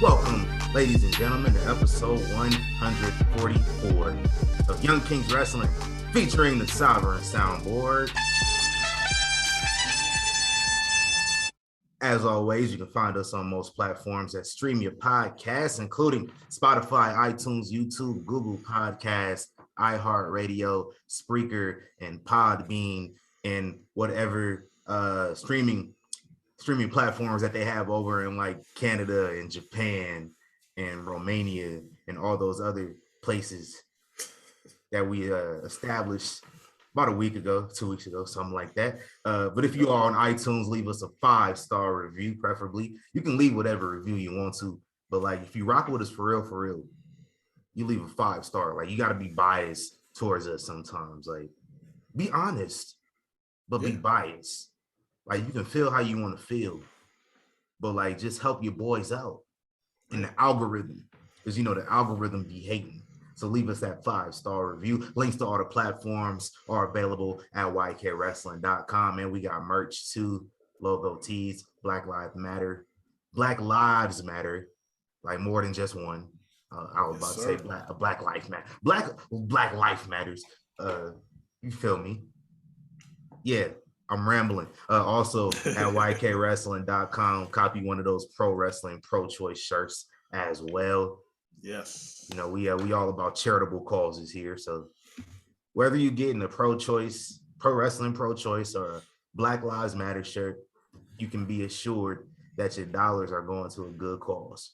Welcome, ladies and gentlemen, to episode 144 of Young Kings Wrestling, featuring the Sovereign Soundboard. As always, you can find us on most platforms that stream your podcasts, including Spotify, iTunes, YouTube, Google Podcasts, iHeartRadio, Spreaker, and Podbean, and whatever streaming platforms that they have over in like Canada and Japan and Romania and all those other places that we established about a week ago, 2 weeks ago, something like that. But if you are on iTunes, leave us a 5-star review, preferably. You can leave whatever review you want to, but like if you rock with us for real, you leave a 5-star. Like you got to be biased towards us sometimes. Like be honest, but be biased. Like you can feel how you want to feel, but like just help your boys out in the algorithm, because you know the algorithm be hating. So leave us that 5-star review. Links to all the platforms are available at ykwrestling.com. And we got merch too, logo tees, Black Lives Matter, like more than just one. I was about to say Black Life Matter. Black Life Matters. You feel me? Yeah. I'm rambling. Also at ykwrestling.com, copy one of those pro wrestling, pro-choice shirts as well. Yes. You know, we all about charitable causes here. So whether you're getting a pro-choice, pro wrestling pro-choice, or a Black Lives Matter shirt, you can be assured that your dollars are going to a good cause.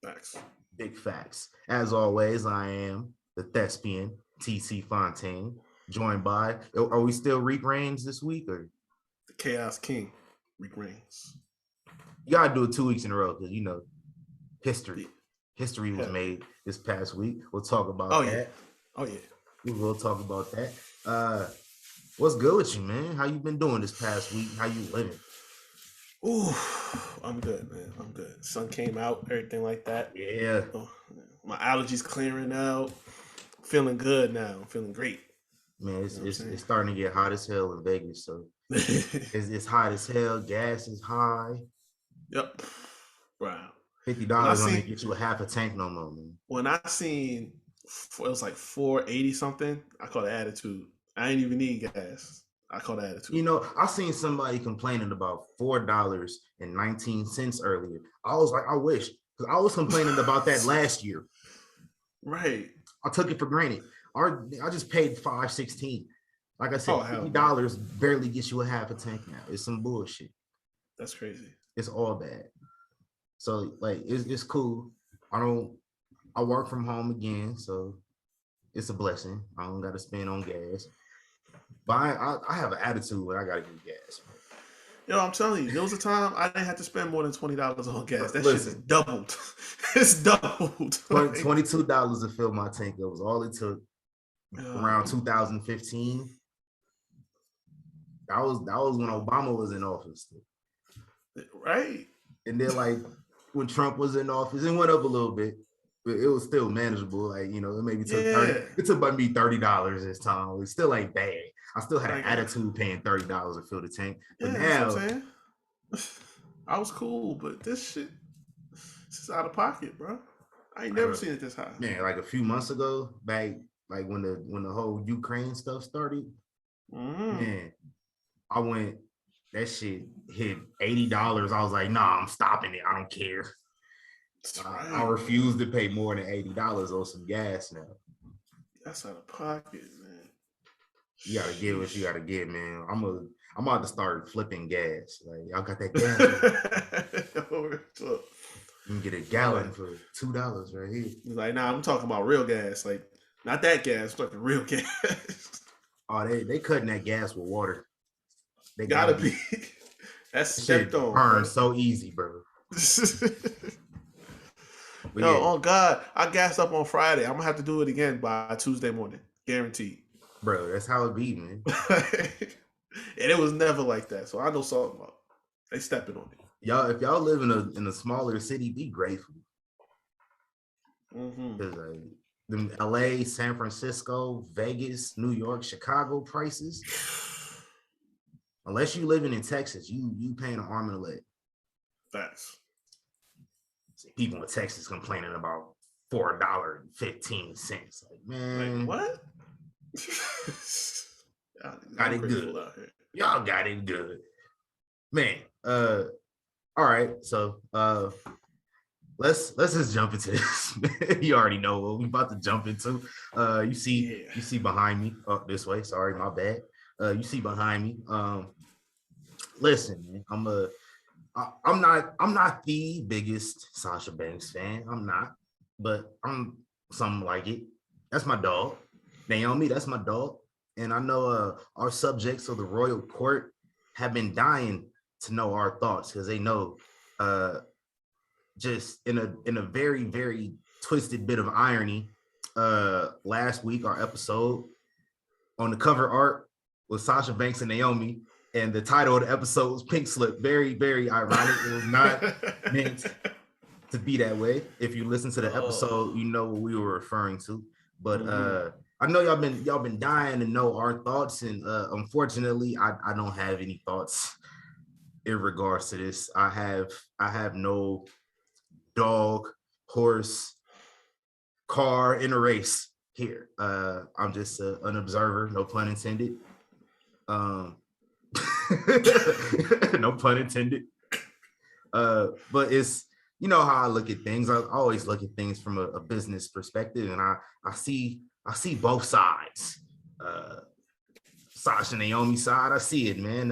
Facts. Big facts. As always, I am the thespian, TC Fontaine. Joined by, are we still Reek Reigns this week, or the Chaos King, Reek Reigns? You gotta do it 2 weeks in a row because you know history was made this past week. We'll talk about that. Oh yeah, we will talk about that. What's good with you, man? How you been doing this past week? How you living? Ooh, I'm good, man. I'm good. Sun came out, everything like that. Yeah. My allergies clearing out. Feeling good now. I'm feeling great. Man, it's starting to get hot as hell in Vegas, so it's hot as hell. Gas is high. Yep. Wow. $50 only get you a half a tank no more, man. When I seen it was like $4.80 something, I called it attitude. I ain't even need gas. I called it attitude. You know, I seen somebody complaining about $4.19 earlier. I was like, I wish, because I was complaining about that last year. Right. I took it for granted. I just paid $5.16. Like I said, $50 barely gets you a half a tank now. It's some bullshit. That's crazy. It's all bad. So like it's cool. I work from home again, so it's a blessing. I don't gotta spend on gas. But I have an attitude when I gotta get gas. Yo, I'm telling you, there was a time I didn't have to spend more than $20 on gas. That shit is doubled. It's doubled. $22 to fill my tank. That was all it took. Around 2015. That was when Obama was in office. Right. And then like when Trump was in office, it went up a little bit, but it was still manageable. Like, you know, it maybe took it took about me $30 this time. It still ain't bad. I still had an attitude paying $30 to fill the tank. But now I was cool, but this shit is out of pocket, bro. I ain't never seen it this high. Man, like a few months ago, back like when the whole Ukraine stuff started, man, I went, that shit hit $80. I was like, nah, I'm stopping it. I don't care. I refuse to pay more than $80 on some gas now. That's out of pocket, man. You gotta get what you gotta get, man. I'm about to start flipping gas. Like, y'all got that gas? You can get a gallon for $2 right here. He's like, nah, I'm talking about real gas. Like, not that gas, but the real gas. Oh, they cutting that gas with water. They gotta be. That's stepped on. Burns so easy, bro. But Yo, yeah, oh God, I gassed up on Friday. I'm gonna have to do it again by Tuesday morning, guaranteed. bro, that's how it be, man. And it was never like that, so I know something about. They stepping on it. Y'all, if y'all live in a smaller city, be grateful. Because them LA, San Francisco, Vegas, New York, Chicago prices. Unless you living in Texas, you paying an arm and a leg. Facts. People in Texas complaining about $4.15. Like, man, like, what? got it good. Y'all got it good, man. All right, so let's just jump into this. You already know what we about to jump into. You see behind me. Oh, this way. Sorry, my bad. You see behind me. Listen, man, I'm not the biggest Sasha Banks fan. I'm not, but I'm something like it. That's my dog. Naomi, that's my dog. And I know our subjects of the royal court have been dying to know our thoughts because they know just in a very, very twisted bit of irony. Last week, our episode on the cover art was Sasha Banks and Naomi. And the title of the episode was Pink Slip. Very, very ironic. It was not meant to be that way. If you listen to the episode, you know what we were referring to. But I know y'all been dying to know our thoughts, and unfortunately, I don't have any thoughts in regards to this. I have no dog, horse, car in a race here. I'm just an observer, no pun intended. No pun intended. But it's, you know how I look at things. I always look at things from a business perspective, and I see both sides. Sasha and Naomi side, I see it, man.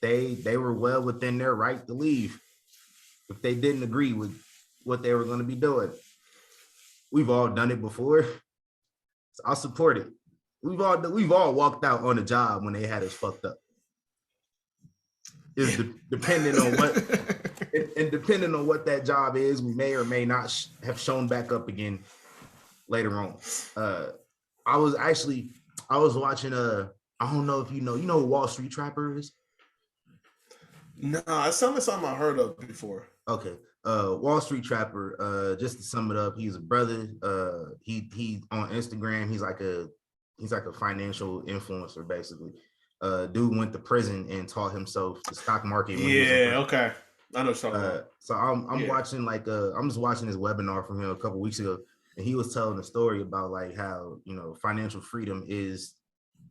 They were well within their right to leave if they didn't agree with what they were going to be doing. We've all done it before. So I support it. We've all walked out on a job when they had us fucked up. Is depending on what and depending on what that job is, we may or may not have shown back up again later on. I was watching I don't know if you know who Wall Street Trapper is. No, it's something I heard of before. Okay. Wall Street Trapper, just to sum it up, he's a brother. He on Instagram, he's like a financial influencer, basically. Dude went to prison and taught himself the stock market. Okay. I know something. So I'm watching I'm just watching this webinar from him a couple weeks ago, and he was telling a story about like how, you know, financial freedom is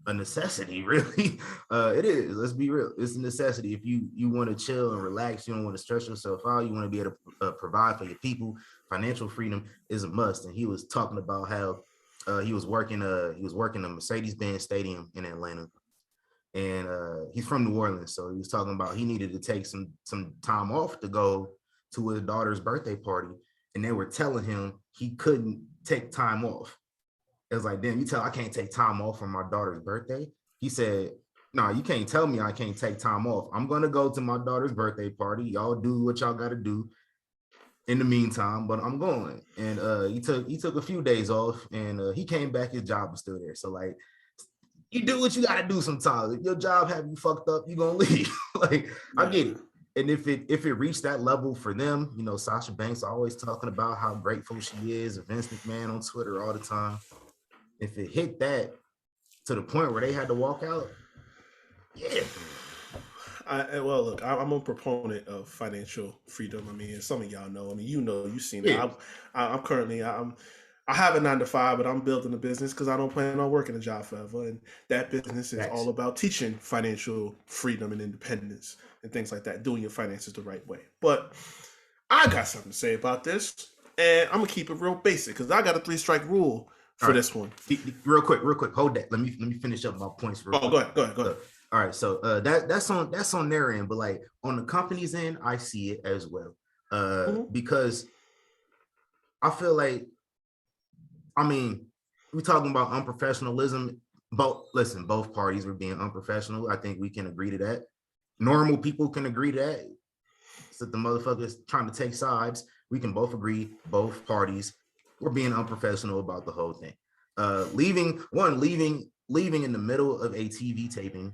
a necessity, really. It is. Let's be real. It's a necessity. If you want to chill and relax, you don't want to stress yourself out, you want to be able to provide for your people, financial freedom is a must. And he was talking about how he was working a Mercedes-Benz stadium in Atlanta. And he's from New Orleans, so he was talking about he needed to take some time off to go to his daughter's birthday party, and they were telling him he couldn't take time off. It was like, damn, I can't take time off for my daughter's birthday? He said, no, you can't tell me I can't take time off. I'm gonna go to my daughter's birthday party. Y'all do what y'all gotta do in the meantime, but I'm going. And he took a few days off, and he came back, his job was still there. So like, you do what you gotta do sometimes. If your job have you fucked up, you gonna leave. Like, I get it. And if it reached that level for them, you know, Sasha Banks always talking about how grateful she is of Vince McMahon on Twitter all the time. If it hit that to the point where they had to walk out, yeah. Well, look, I'm a proponent of financial freedom. I mean, some of y'all know. I mean, you've seen it. I'm currently I have a 9-to-5, but I'm building a business because I don't plan on working a job forever. And that business is all about teaching financial freedom and independence and things like that, doing your finances the right way. But I got something to say about this, and I'm gonna keep it real basic because I got a 3-strike rule for this one. Real quick, hold that. Let me finish up my points. Go ahead. All right, so that's on their end, but like on the company's end, I see it as well, because I feel like, I mean, we're talking about unprofessionalism. Both parties were being unprofessional. I think we can agree to that. Normal people can agree to that. So the motherfuckers trying to take sides. we can both agree both parties were being unprofessional about the whole thing. Leaving in the middle of a TV taping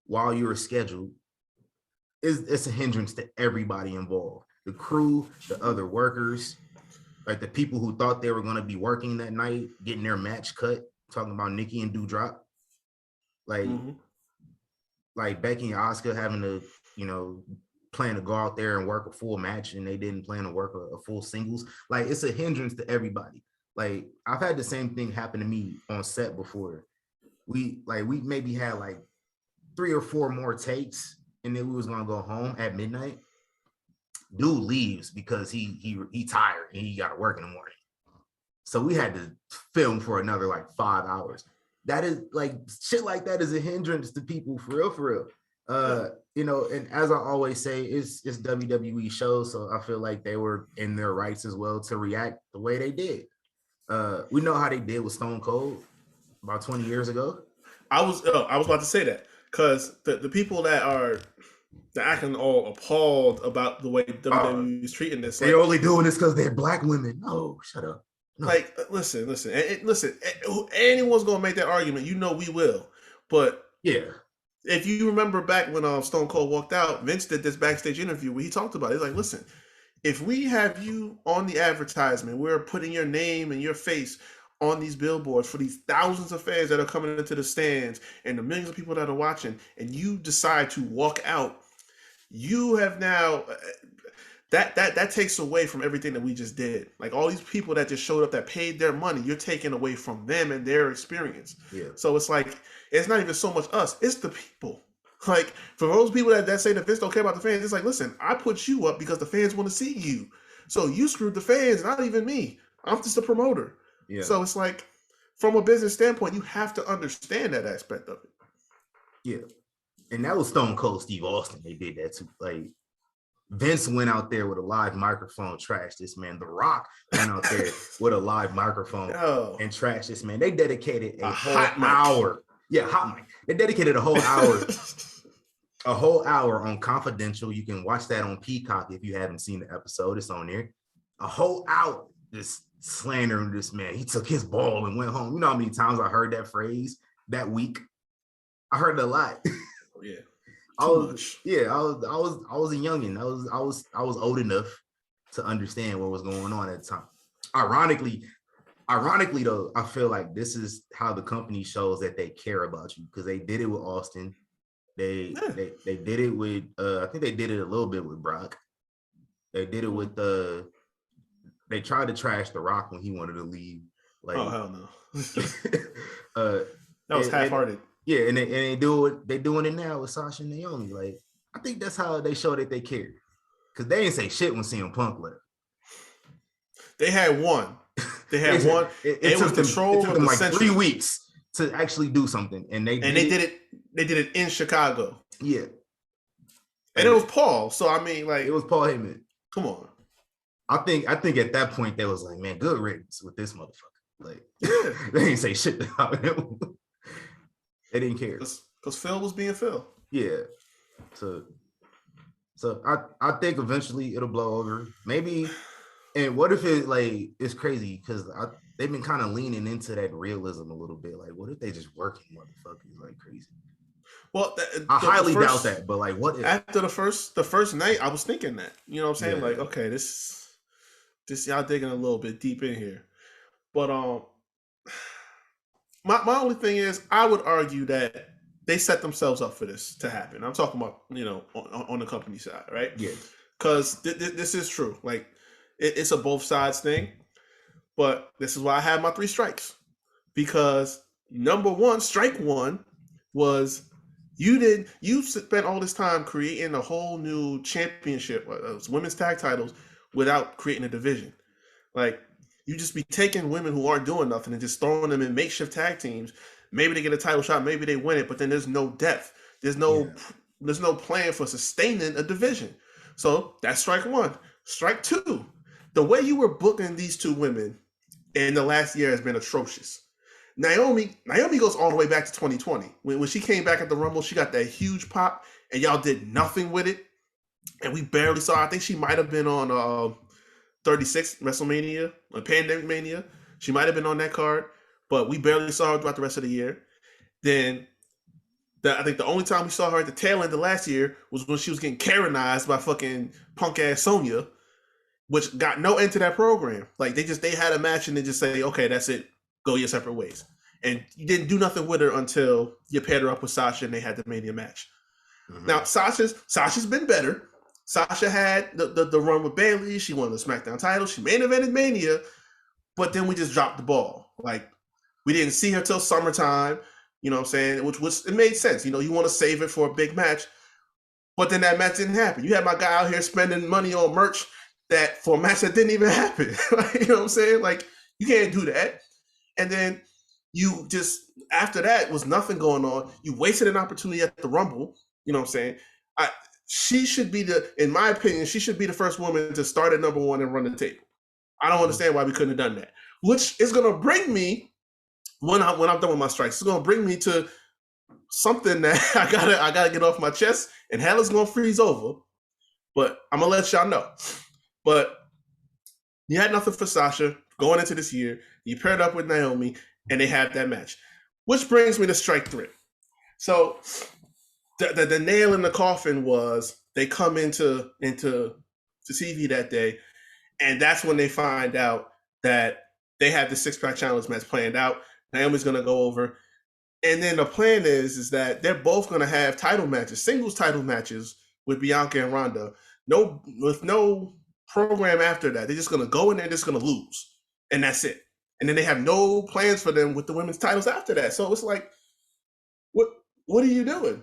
while you were scheduled it's a hindrance to everybody involved. The crew, the other workers, like the people who thought they were going to be working that night, getting their match cut, talking about Nikki and Doudrop. Like Becky and Asuka having to, plan to go out there and work a full match and they didn't plan to work a full singles. Like it's a hindrance to everybody. Like I've had the same thing happen to me on set before. We maybe had like 3 or 4 more takes and then we was gonna go home at midnight. Dude leaves because he tired and he got to work in the morning. So we had to film for another like 5 hours. That is like shit like that is a hindrance to people for real. And as I always say, it's WWE shows, so I feel like they were in their rights as well to react the way they did. We know how they did with Stone Cold about 20 years ago. I was about to say that because the people that acting all appalled about the way WWE is treating this. They're only doing this because they're black women. No, shut up. No. Like, listen. Anyone's gonna make that argument. We will. But yeah, if you remember back when Stone Cold walked out, Vince did this backstage interview where he talked about it. He's like, listen, if we have you on the advertisement, we're putting your name and your face on these billboards for these thousands of fans that are coming into the stands and the millions of people that are watching, and you decide to walk out, you have now that takes away from everything that we just did. Like all these people that just showed up that paid their money, you're taking away from them and their experience. Yeah. So it's like it's not even so much us, it's the people. Like for those people that say that Vince don't care about the fans, it's like, listen, I put you up because the fans want to see you. So you screwed the fans, not even me. I'm just a promoter. Yeah. So it's like from a business standpoint, you have to understand that aspect of it. Yeah. And that was Stone Cold Steve Austin. They did that too. Like Vince went out there with a live microphone, trashed this man. The Rock went out there with a live microphone and trashed this man. They dedicated a whole hour. Yeah, hot mic. They dedicated a whole hour on Confidential. You can watch that on Peacock if you haven't seen the episode. It's on there. A whole hour just slandering this man. He took his ball and went home. You know how many times I heard that phrase that week? I heard it a lot. Oh, yeah. I was a youngin. I was old enough to understand what was going on at the time. Ironically though, I feel like this is how the company shows that they care about you because they did it with Austin. They did it with I think they did it a little bit with Brock. They did it with they tried to trash The Rock when he wanted to leave. Like, oh hell no. That was half-hearted. Yeah, and they doing it now with Sasha and Naomi. Like, I think that's how they show that they care. Because they didn't say shit when CM Punk left. They had one. One. It took them like 3 weeks to actually do something, and they did it. They did it in Chicago. Yeah, and it was Paul. So I mean, like, it was Paul Heyman. Come on. I think at that point they was like, man, good riddance with this motherfucker. Like, they didn't say shit about him. They didn't care because Phil was being Phil. Yeah. So I think eventually it'll blow over. Maybe. And what if it's crazy because they've been kind of leaning into that realism a little bit. Like, what if they just working motherfuckers like crazy? Well, I highly doubt that. But like, what if after the first night, I was thinking that. You know what I'm saying? Yeah. Like, okay, this y'all digging a little bit deep in here. But my only thing is, I would argue that they set themselves up for this to happen. I'm talking about on the company side, right? Yeah. Because this is true. Like. It's a both sides thing, but this is why I have my 3 strikes. Because number one, strike one was you spent all this time creating a whole new championship, women's tag titles, without creating a division. Like you just be taking women who aren't doing nothing and just throwing them in makeshift tag teams. Maybe they get a title shot, maybe they win it, but then there's no depth. There's no plan for sustaining a division. So that's strike one. Strike two. The way you were booking these 2 women in the last year has been atrocious. Naomi goes all the way back to 2020. When she came back at the Rumble, she got that huge pop, and y'all did nothing with it. And we barely saw her. I think she might have been on 36 WrestleMania, Pandemic Mania. She might have been on that card, but we barely saw her throughout the rest of the year. Then I think the only time we saw her at the tail end of last year was when she was getting Karenized by fucking punk ass Sonya, which got no end to that program. Like they had a match and they just say, okay, that's it, go your separate ways. And you didn't do nothing with her until you paired her up with Sasha and they had the Mania match. Mm-hmm. Now Sasha's been better. Sasha had the run with Bayley. She won the SmackDown title. She main evented Mania, but then we just dropped the ball. Like we didn't see her till summertime. You know what I'm saying? Which it made sense. You know, you want to save it for a big match, but then that match didn't happen. You had my guy out here spending money on merch that for a match that didn't even happen. You know what I'm saying? Like you can't do that. And then you just after that was nothing going on. You wasted an opportunity at the Rumble. You know what I'm saying? She should be in my opinion, she should be the first woman to start at number 1 and run the table. I don't understand why we couldn't have done that. Which is going to bring me, when I'm done with my strikes, it's going to bring me to something that I gotta get off my chest, and hell is going to freeze over. But I'm going to let y'all know. But you had nothing for Sasha going into this year. You paired up with Naomi, and they had that match. Which brings me to strike 3. So the nail in the coffin was they come into TV that day, and that's when they find out that they have the 6-pack challenge match planned out. Naomi's going to go over, and then the plan is that they're both going to have title matches, singles title matches with Bianca and Ronda. With no program after that. They're just going to go in there and just going to lose, and that's it. And then they have no plans for them with the women's titles after that. So it's like, what are you doing?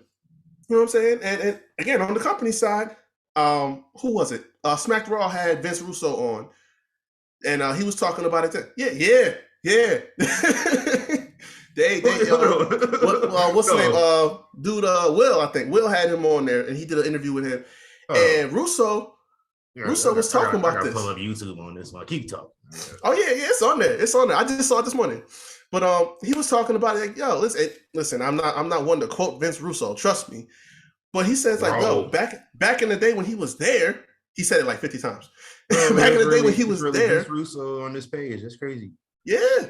You know what I'm saying? And again, on the company side, who was it? Smack Raw had Vince Russo on, and he was talking about it. Yeah. What's his name? Dude, Will, I think. Will had him on there, and he did an interview with him. And Russo was talking about this. Pull up YouTube on this one. Keep talking. Oh yeah, it's on there. It's on there. I just saw it this morning. But he was talking about it like, yo, listen, I'm not one to quote Vince Russo, trust me. But he says like, yo, back in the day when he was there, he said it like 50 times. Back in the day when he was there. Vince Russo on this page. That's crazy. Yeah,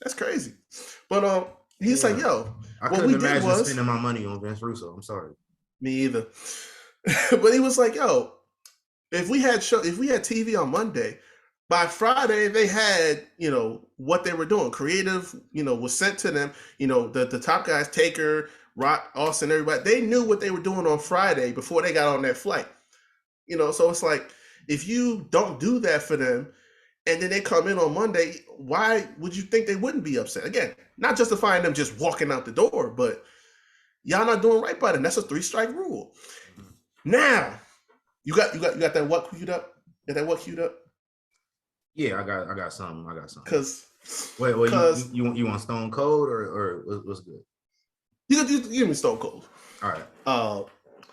that's crazy. But he's like, yo, I couldn't imagine spending my money on Vince Russo. I'm sorry. Me either. But he was like, yo, if we had TV on Monday, by Friday, they had, what they were doing. Creative, was sent to them. The top guys, Taker, Rock, Austin, everybody, they knew what they were doing on Friday before they got on that flight. So it's like, if you don't do that for them, and then they come in on Monday, why would you think they wouldn't be upset? Again, not justifying them just walking out the door, but y'all not doing right by them. That's a 3-strike rule. Now, you got that what queued up? Got that what queued up? Yeah, I got something. Cause you want Stone Cold or what's good? You give me Stone Cold. All right.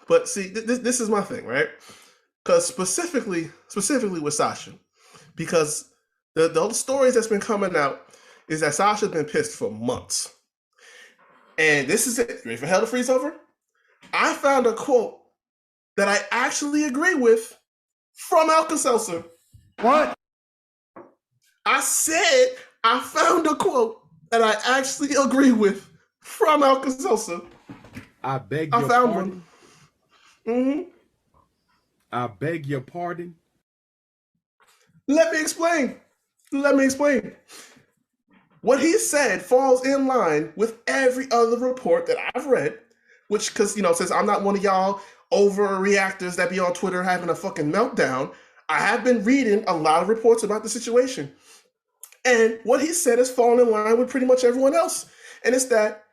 But see, this is my thing, right? Because specifically with Sasha, because the stories that's been coming out is that Sasha's been pissed for months, and this is it. You ready for hell to freeze over? I found a quote that I actually agree with from Alka-Seltzer. What? I said I found a quote that I actually agree with from Alka-Seltzer. I beg your pardon. One. Mm-hmm. I beg your pardon. Let me explain. What he said falls in line with every other report that I've read, which, because, since I'm not one of y'all overreactors that be on Twitter having a fucking meltdown, I have been reading a lot of reports about the situation. And what he said has fallen in line with pretty much everyone else. And it's that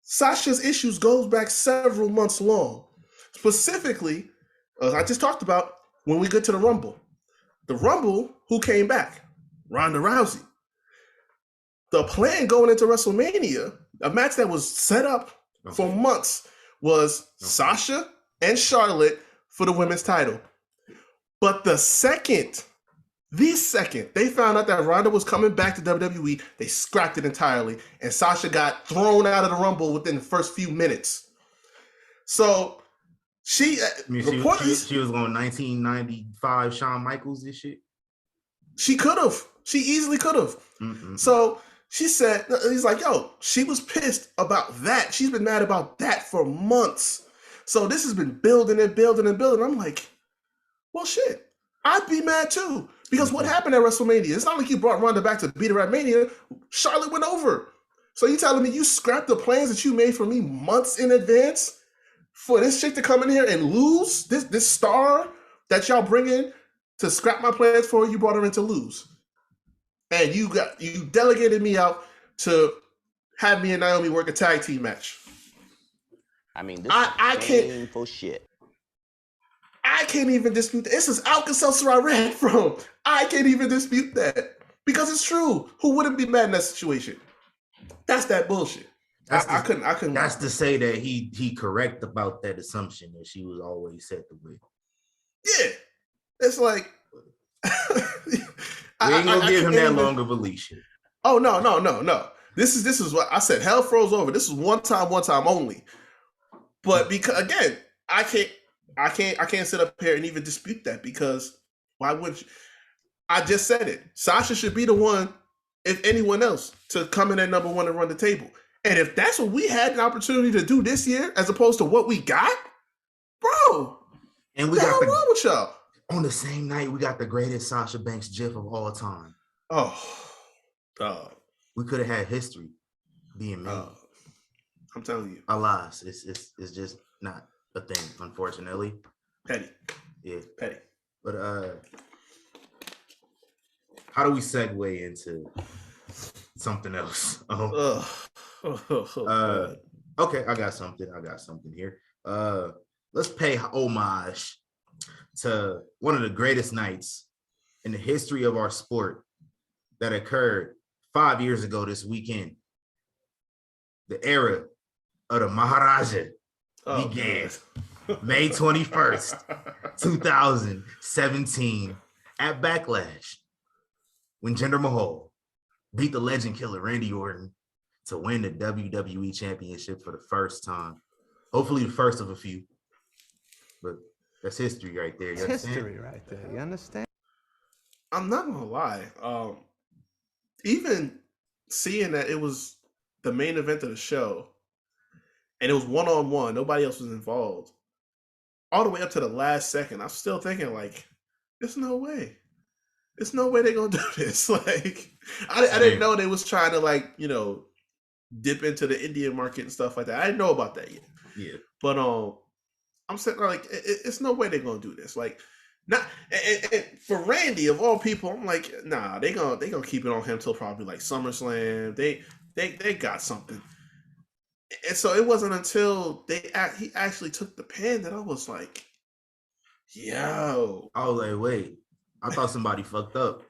Sasha's issues goes back several months long. Specifically, as I just talked about, when we get to the Rumble. The Rumble, who came back? Ronda Rousey. The plan going into WrestleMania, a match that was set up for months, was Sasha and Charlotte for the women's title. But the second they found out that Ronda was coming back to WWE, they scrapped it entirely, and Sasha got thrown out of the Rumble within the first few minutes. So She she was on 1995 Shawn Michaels and shit. She could have. She easily could have. So she said, he's like, yo, she was pissed about that. She's been mad about that for months. So this has been building and building and building. I'm like, well, shit, I'd be mad too. Because what happened at WrestleMania? It's not like you brought Ronda back to beat her at Mania. Charlotte went over. So you telling me you scrapped the plans that you made for me months in advance for this chick to come in here and lose this star that y'all bring in to scrap my plans for? You brought her in to lose, and you delegated me out to have me and Naomi work a tag team match. I mean, this is painful shit. I can't even dispute that. This is Alka-Seltzer I read from. I can't even dispute that because it's true. Who wouldn't be mad in that situation? That's that bullshit. I couldn't. That's to say that he correct about that assumption that she was always set to win. Yeah, it's like we ain't gonna give him that long of a leash. Oh no. This is what I said. Hell froze over. This is one time only. But because again, I can't sit up here and even dispute that because why would you? I just said it. Sasha should be the one, if anyone else, to come in at number one and run the table. And if that's what we had an opportunity to do this year, as opposed to what we got, bro. And we got wrong with y'all. On the same night, we got the greatest Sasha Banks GIF of all time. Oh, we could have had history being made. I'm telling you, alas, it's just not a thing, unfortunately. Petty. Yeah, petty. But how do we segue into something else? Okay, I got something here. Let's pay homage to one of the greatest nights in the history of our sport that occurred 5 years ago this weekend. The era of the Maharaja began May 21st, 2017 at Backlash when Jinder Mahal beat the legend killer Randy Orton to win the WWE Championship for the first time. Hopefully the first of a few. But that's history right there. You understand? History right there. You understand? I'm not gonna lie. Even seeing that it was the main event of the show and it was one-on-one, nobody else was involved, all the way up to the last second, I'm still thinking like, there's no way. There's no way they're gonna do this. Like, I didn't know they was trying to like, dip into the Indian market and stuff like that. I didn't know about that yet. Yeah. But I'm saying like, it's no way they're gonna do this. Like, not and for Randy of all people, I'm like, nah, they gonna keep it on him till probably like SummerSlam. They got something. And so it wasn't until he actually took the pin that I was like, yo. I was like, wait, I thought somebody fucked up.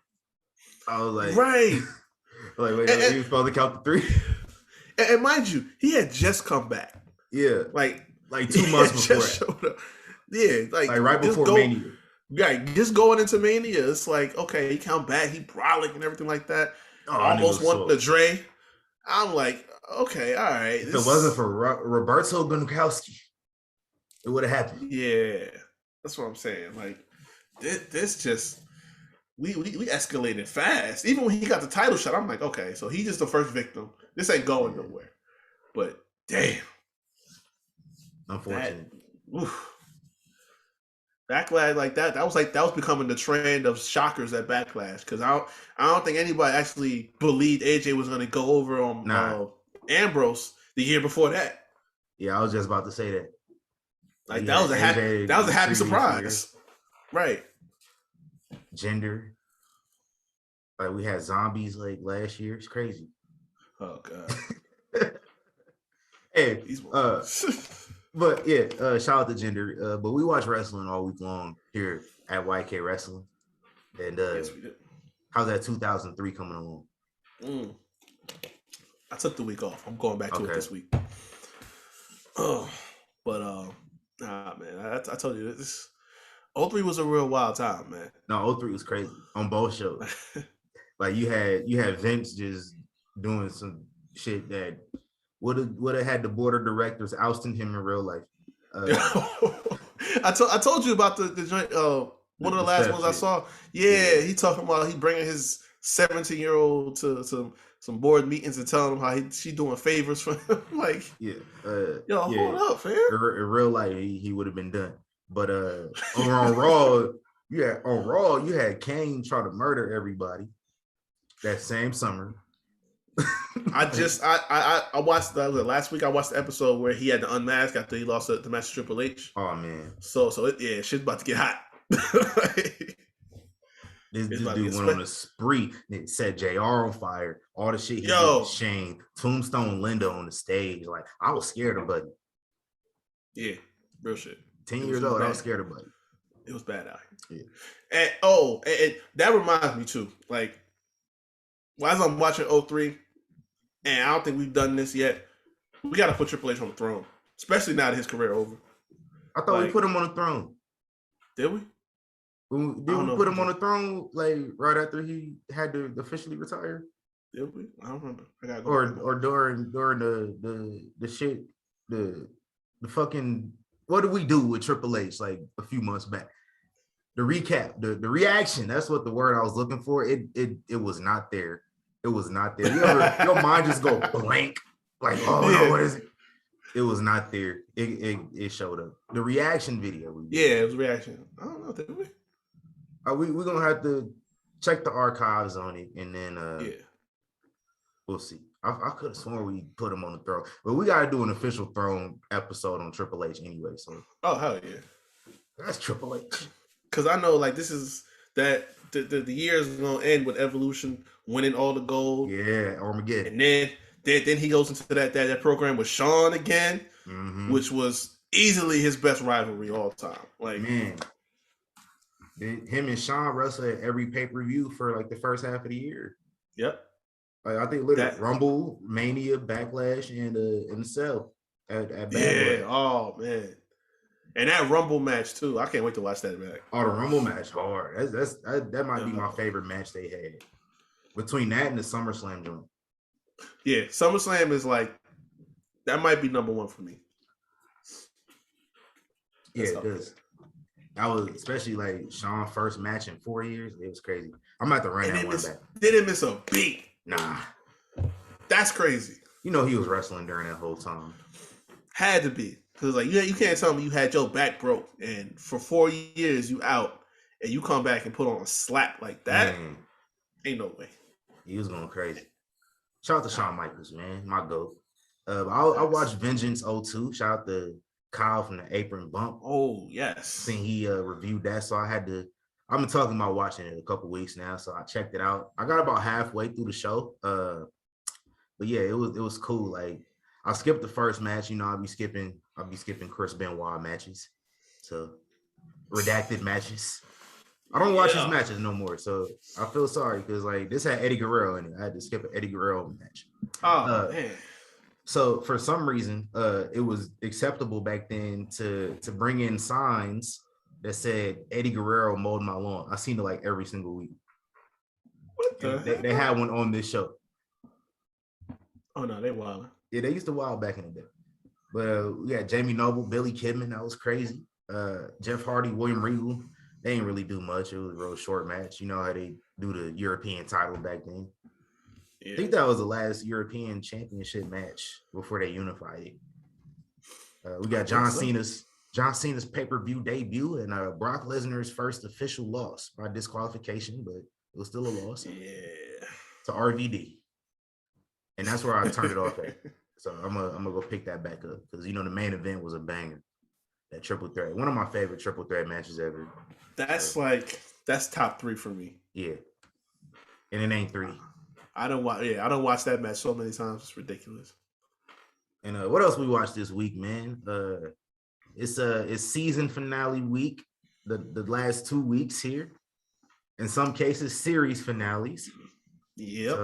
I was like, right. Like, wait, he was supposed to count to three. And mind you, he had just come back. Yeah. Like 2 months before. Yeah, like right before Mania. Right, just going into Mania, it's like, okay, he come back, he brolic and everything like that. Almost won the Dre. I'm like, okay, all right. If it wasn't for Roberto Gronkowski, it would have happened. Yeah, that's what I'm saying. Like, this just we escalated fast. Even when he got the title shot, I'm like, okay, so he's just the first victim. This ain't going nowhere. But damn, unfortunate. Backlash like that was becoming the trend of shockers at Backlash, because I don't think anybody actually believed AJ was going to go over on Ambrose the year before that. Yeah, I was just about to say that. Like that was a happy surprise, right? Jinder, like we had zombies like last year. It's crazy. Oh god. Hey, but yeah, shout out to Jinder. But we watch wrestling all week long here at YK Wrestling. And yes, we did. How's that 2003 coming along? I took the week off. I'm going back to it this week. Oh, but nah, man. I told you this. 03 was a real wild time, man. No, 03 was crazy on both shows. Like you had Vince just doing some shit that would have had the board of directors ousting him in real life. I told you about the joint. One of the last ones I saw. Yeah, he talking about he bringing his 17-year-old to some board meetings and telling him how she doing favors for him. Like, hold up, fam. In real life, he would have been done. But on Raw, you had Kane try to murder everybody that same summer. I watched last week. I watched the episode where he had to unmask after he lost the match to Triple H. Oh man! So shit's about to get hot. This dude went on a spree. It set JR on fire. All the shit he did with Shane, Tombstone Linda on the stage. Like, I was scared of Buddy. Yeah, real shit. 10 years old, I was scared of Buddy. It was bad out here. Yeah. And that reminds me too. Like, as I'm watching 03, and I don't think we've done this yet, we got to put Triple H on the throne, especially now that his career over. I thought we put him on the throne. Did we? Did we put him on the throne like right after he had to officially retire? Did we? I don't remember. Or during the shit, the fucking, what did we do with Triple H like a few months back? The recap, the reaction. That's what the word I was looking for. It was not there. It was not there. Your mind just go blank. Like, no, what is it? It was not there. It showed up. The reaction video. It was reaction. I don't know. Did we? We're gonna have to check the archives on it, and then we'll see. I could have sworn we put him on the throne, but we got to do an official throne episode on Triple H anyway. So, hell yeah, that's Triple H. Because I know, like, this is that the year is gonna end with Evolution winning all the gold. Yeah, Armageddon, and then he goes into that program with Shawn again, which was easily his best rivalry all time. Like, man. Him and Shawn wrestled at every pay-per-view for like the first half of the year. Yep. Like, I think literally Rumble, Mania, Backlash, and the Cell at Backlash. Yeah. Oh man. And that Rumble match too. I can't wait to watch that back. Oh, the Rumble match hard. That might be my favorite match they had. Between that and the SummerSlam joint. Yeah, SummerSlam is like, that might be number one for me. That's it does. I was, especially like Shawn's first match in 4 years. It was crazy. I'm about to run that one back. Didn't miss a beat. Nah. That's crazy. You know he was wrestling during that whole time. Had to be. Because like you can't tell me you had your back broke and for 4 years you out and you come back and put on a slap like that. Man. Ain't no way. He was going crazy. Shout out to Shawn Michaels, man. My GOAT. I watched Vengeance 02. Shout out to Kyle from the Apron Bump. Oh, yes. Seen he reviewed that, so I've been talking about watching it a couple weeks now, so I checked it out. I got about halfway through the show, but yeah, it was cool. Like, I skipped the first match. You know, I'll be skipping Chris Benoit matches, so redacted matches. I don't watch his matches no more, so I feel sorry because like this had Eddie Guerrero in it. I had to skip an Eddie Guerrero match. Oh man. So for some reason, it was acceptable back then to bring in signs that said Eddie Guerrero mowed my lawn. I seen it like every single week. What the they had one on this show. Oh no, they wild. Yeah, they used to wild back in the day. But we got Jamie Noble, Billy Kidman, that was crazy. Jeff Hardy, William Regal. They didn't really do much. It was a real short match. You know how they do the European title back then. Yeah. I think that was the last European Championship match before they unified it. We got John Cena's pay-per-view debut and Brock Lesnar's first official loss by disqualification, but it was still a loss. Yeah. To RVD. And that's where I turned it off at. So I'm gonna go pick that back up because you know the main event was a banger. That triple threat, one of my favorite triple threat matches ever. That's top 3 for me. Yeah, and it ain't 3. I don't watch that match so many times. It's ridiculous. And what else we watched this week, man? It's season finale week. The last 2 weeks here. In some cases, series finales. Yep.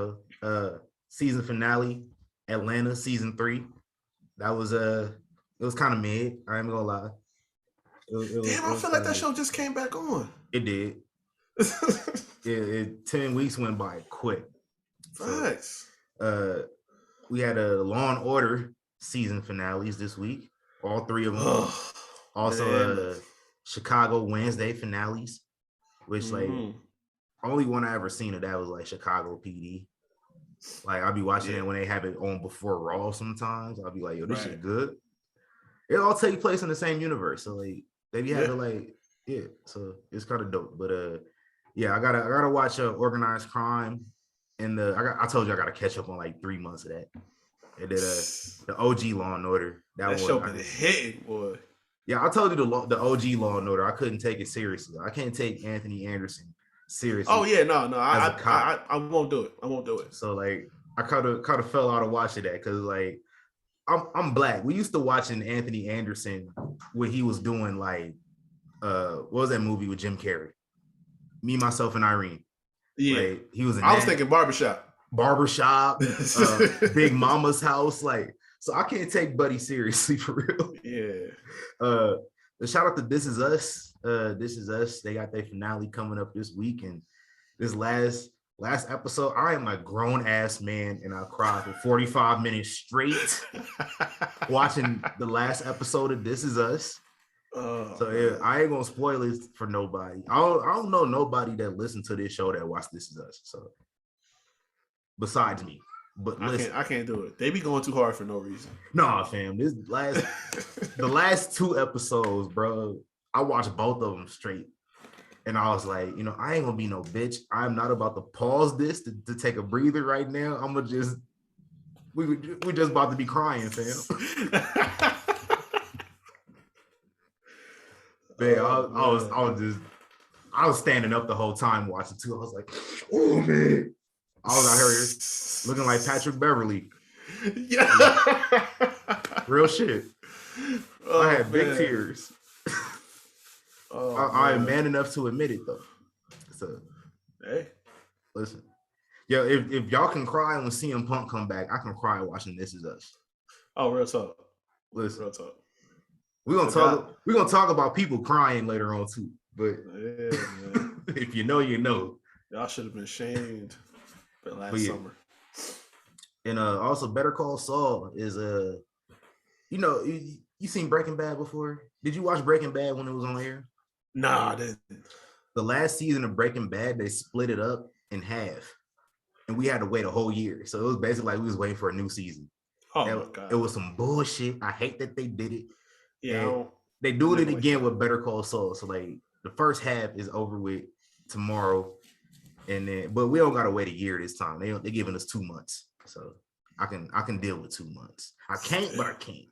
So season finale, Atlanta season 3. That was it was kind of mid. I ain't gonna lie. I feel like that show just came back on. It did. 10 weeks went by quick. Facts. So, we had a Law and Order season finales this week. All 3 of them. Also, Chicago Wednesday finales, which like only one I ever seen of that was like Chicago PD. Like I'll be watching it when they have it on before Raw sometimes. I'll be like, yo, this shit good. It all take place in the same universe. So like they be having like, so it's kind of dope. But I gotta watch Organized Crime and I told you I gotta catch up on like 3 months of that. And then the OG Law and Order. That show been hitting, boy. Yeah, I told you the OG Law and Order. I couldn't take it seriously. I can't take Anthony Anderson seriously. Oh yeah, no. I won't do it. I won't do it. So like I kind of fell out of watching that because like I'm black. We used to watching Anthony Anderson when he was doing like what was that movie with Jim Carrey? Me, Myself, and Irene. Yeah, like, he was. I was thinking Barbershop, Big Mama's House. Like, so I can't take Buddy seriously for real. Yeah. Shout out to This Is Us. This Is Us. They got their finale coming up this week, and this last episode, I am a grown ass man, and I cried for 45 minutes straight watching the last episode of This Is Us. I ain't gonna spoil it for nobody. I don't know nobody that listened to this show that watched This Is Us. So besides me, but listen, I can't do it. They be going too hard for no reason. Nah, fam. The last 2 episodes, bro. I watched both of them straight, and I was like, I ain't gonna be no bitch. I'm not about to pause this to take a breather right now. I'm gonna just we just about to be crying, fam. Man, I was standing up the whole time watching too. I was like, oh man. I was out here looking like Patrick Beverly. Yeah. Real shit. I had big tears. I am man enough to admit it though. So hey. Listen. Yo, if y'all can cry when CM Punk come back, I can cry watching This Is Us. Oh, real talk. Listen. Real talk. We're gonna talk about people crying later on too. But if you know, you know. Y'all should have been shamed last summer. And also Better Call Saul is you seen Breaking Bad before? Did you watch Breaking Bad when it was on air? Nah, I didn't. The last season of Breaking Bad, they split it up in half. And we had to wait a whole year. So it was basically like we was waiting for a new season. Oh my God. It was some bullshit. I hate that they did it. Yeah. They doing it again with Better Call Saul. So like the first half is over with tomorrow. But we don't gotta wait a year this time. They're giving us 2 months. So I can deal with 2 months. I can't, but I can't.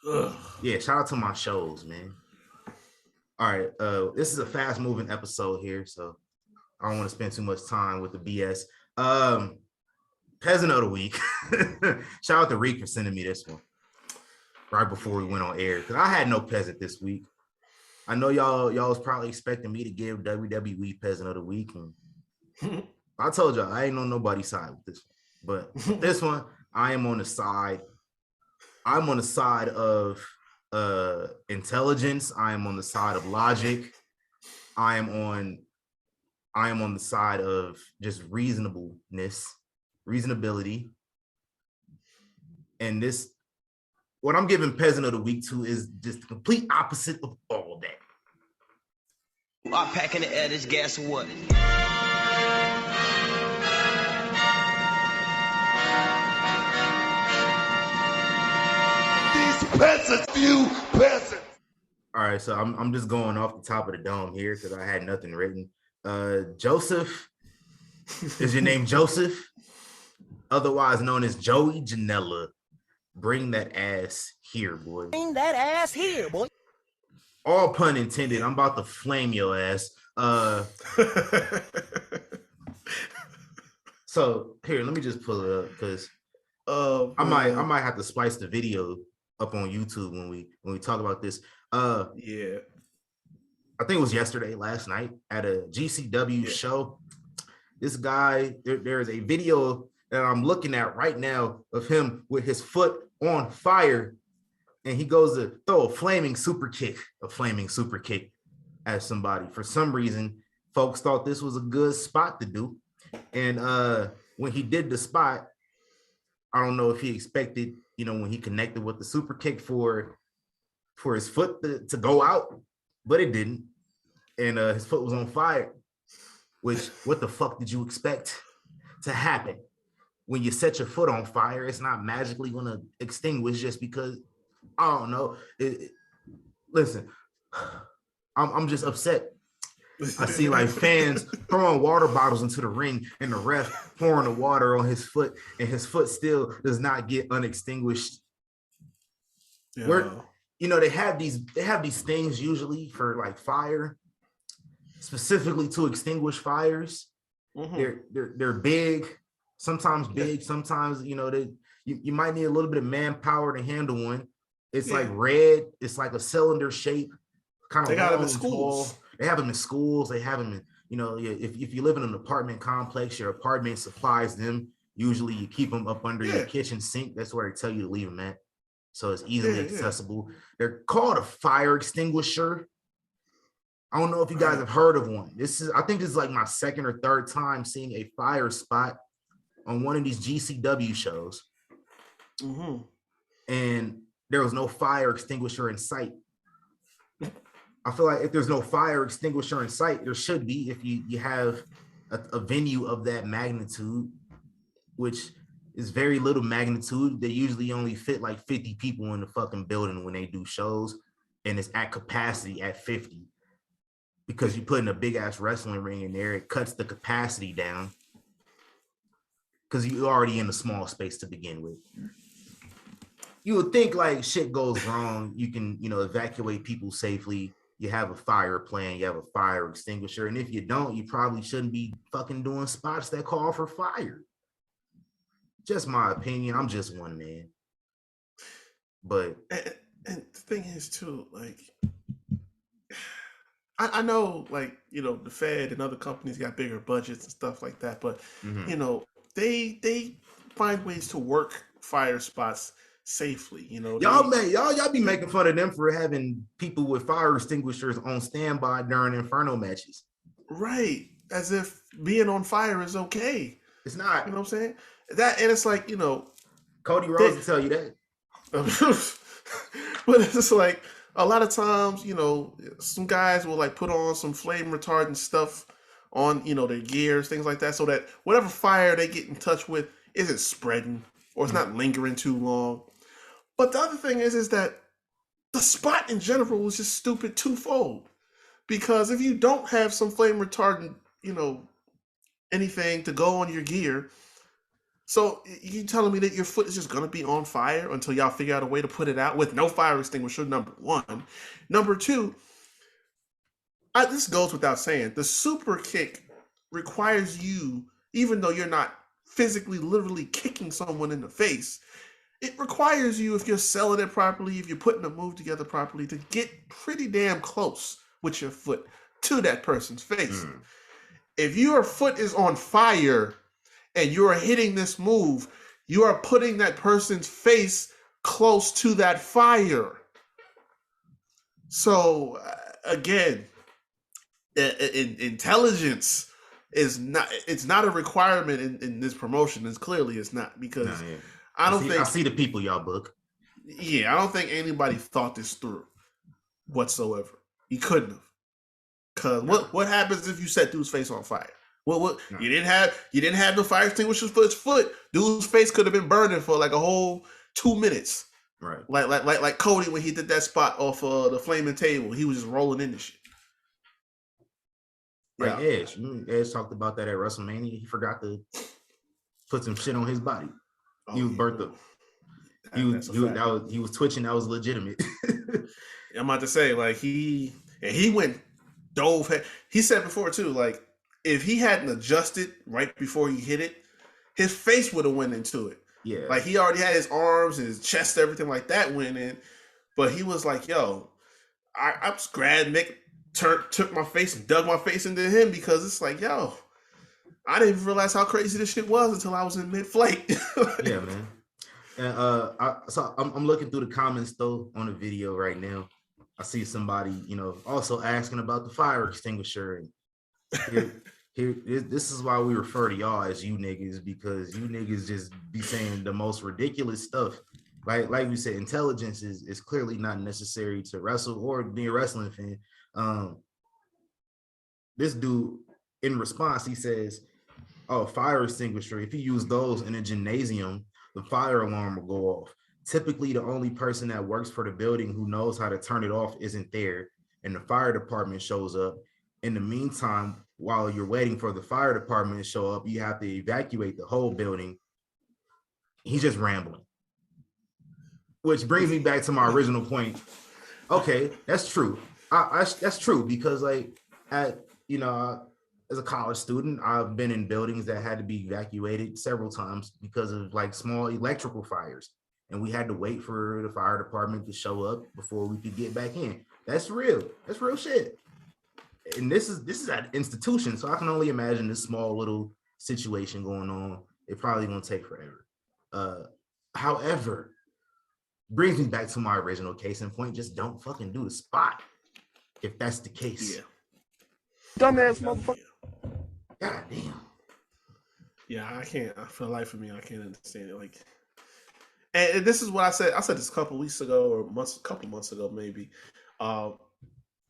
Ugh. Yeah, shout out to my shows, man. All right. This is a fast moving episode here, so I don't want to spend too much time with the BS. Peasant of the week. Shout out to Reek for sending me this one right before we went on air, because I had no peasant this week. I know y'all was probably expecting me to give WWE Peasant of the Week, and I told y'all I ain't on nobody's side with this one. But this one, I am on the side. I'm on the side of intelligence. I am on the side of logic. I am on the side of just reasonability. And this, what I'm giving Peasant of the Week to is just the complete opposite of all that. I'm packing the air, this gas or what? These peasants, few peasants. All right, so I'm just going off the top of the dome here because I had nothing written. Joseph, is your name Joseph? Otherwise known as Joey Janela. Bring that ass here, boy. Bring that ass here, boy. All pun intended. I'm about to flame your ass. So here, let me just pull it up because I might have to splice the video up on YouTube when we talk about this. Yeah. I think it was last night at a GCW show. This guy, there is a video that I'm looking at right now of him with his foot on fire, and he goes to throw a flaming super kick at somebody. For some reason, folks thought this was a good spot to do. And when he did the spot, I don't know if he expected, when he connected with the super kick for his foot to go out, but it didn't. And his foot was on fire, which what the fuck did you expect to happen? When you set your foot on fire, it's not magically going to extinguish just because, I don't know. Listen, I'm just upset. I see like fans throwing water bottles into the ring and the ref pouring the water on his foot, and his foot still does not get unextinguished. Yeah. Where, they have these things usually for like fire, specifically to extinguish fires. Mm-hmm. They're big. Sometimes big, sometimes you might need a little bit of manpower to handle one. It's like red. It's like a cylinder shape, kind of. They got them in schools. They have them in schools. They have them in, if you live in an apartment complex, your apartment supplies them. Usually, you keep them up under your kitchen sink. That's where they tell you to leave them at, so it's easily accessible. They're called a fire extinguisher. I don't know if you guys have heard of one. I think this is like my second or third time seeing a fire spot on one of these GCW shows. Mm-hmm. And there was no fire extinguisher in sight. I feel like if there's no fire extinguisher in sight, there should be if you have a venue of that magnitude, which is very little magnitude. They usually only fit like 50 people in the fucking building when they do shows, and it's at capacity at 50. Because you put in a big ass wrestling ring in there, it cuts the capacity down. Because you're already in a small space to begin with. You would think like shit goes wrong, you can, evacuate people safely. You have a fire plan, you have a fire extinguisher. And if you don't, you probably shouldn't be fucking doing spots that call for fire. Just my opinion. I'm just one man. But and the thing is too, like, I know, like, the Fed and other companies got bigger budgets and stuff like that, but they find ways to work fire spots safely. Y'all be making fun of them for having people with fire extinguishers on standby during Inferno matches. Right. As if being on fire is okay. It's not. You know what I'm saying? That, and it's like, Cody Rhodes will tell you that. But it's just like, a lot of times, some guys will like put on some flame retardant stuff on, their gears, things like that, so that whatever fire they get in touch with isn't spreading or it's not lingering too long. But the other thing is that the spot in general is just stupid twofold. Because if you don't have some flame retardant, anything to go on your gear, so you telling me that your foot is just going to be on fire until y'all figure out a way to put it out with no fire extinguisher, number one. Number two, this goes without saying, the super kick requires you, even though you're not physically, literally kicking someone in the face, it requires you, if you're selling it properly, if you're putting a move together properly, to get pretty damn close with your foot to that person's face. If your foot is on fire and you are hitting this move, you are putting that person's face close to that fire. So again, intelligence is not a requirement in this promotion. It's clearly it's not, because I see the people y'all book. Yeah, I don't think anybody thought this through whatsoever. You couldn't have. Cause what happens if you set dude's face on fire? What you didn't have no fire extinguishers for his foot. Dude's face could have been burning for like a whole 2 minutes. Right. Like Cody when he did that spot off the flaming table. He was just rolling in the shit. Like Edge. Edge talked about that at WrestleMania. He forgot to put some shit on his body. He was burnt up. He was twitching. That was legitimate. I'm about to say, like, he dove. He said before too, like, if he hadn't adjusted right before he hit it, his face would have went into it. Yeah. Like, he already had his arms and his chest, everything like that went in. But he was like, yo, I just grabbed Mick, took my face and dug my face into him, because it's like, yo, I didn't even realize how crazy this shit was until I was in mid-flight. Yeah, man. And I'm looking through the comments though on the video right now. I see somebody, also asking about the fire extinguisher, and this is why we refer to y'all as you niggas, because you niggas just be saying the most ridiculous stuff. Like we said, intelligence is clearly not necessary to wrestle or be a wrestling fan. This dude, in response, he says, "Oh, fire extinguisher. If you use those in a gymnasium, the fire alarm will go off. Typically, the only person that works for the building who knows how to turn it off isn't there, and the fire department shows up. In the meantime, while you're waiting for the fire department to show up, you have to evacuate the whole building." He's just rambling. Which brings me back to my original point. Okay, that's true. That's true because, like, as a college student, I've been in buildings that had to be evacuated several times because of like small electrical fires, and we had to wait for the fire department to show up before we could get back in. That's real. That's real shit. And this is an institution, so I can only imagine this small little situation going on. It probably gonna take forever. However, brings me back to my original case in point. Just don't fucking do the spot if that's the case. Yeah. Dumbass motherfucker. God damn. Yeah, I can't. For the life of me, I can't understand it. Like, and this is what I said. I said this a couple weeks ago or a couple months ago, maybe.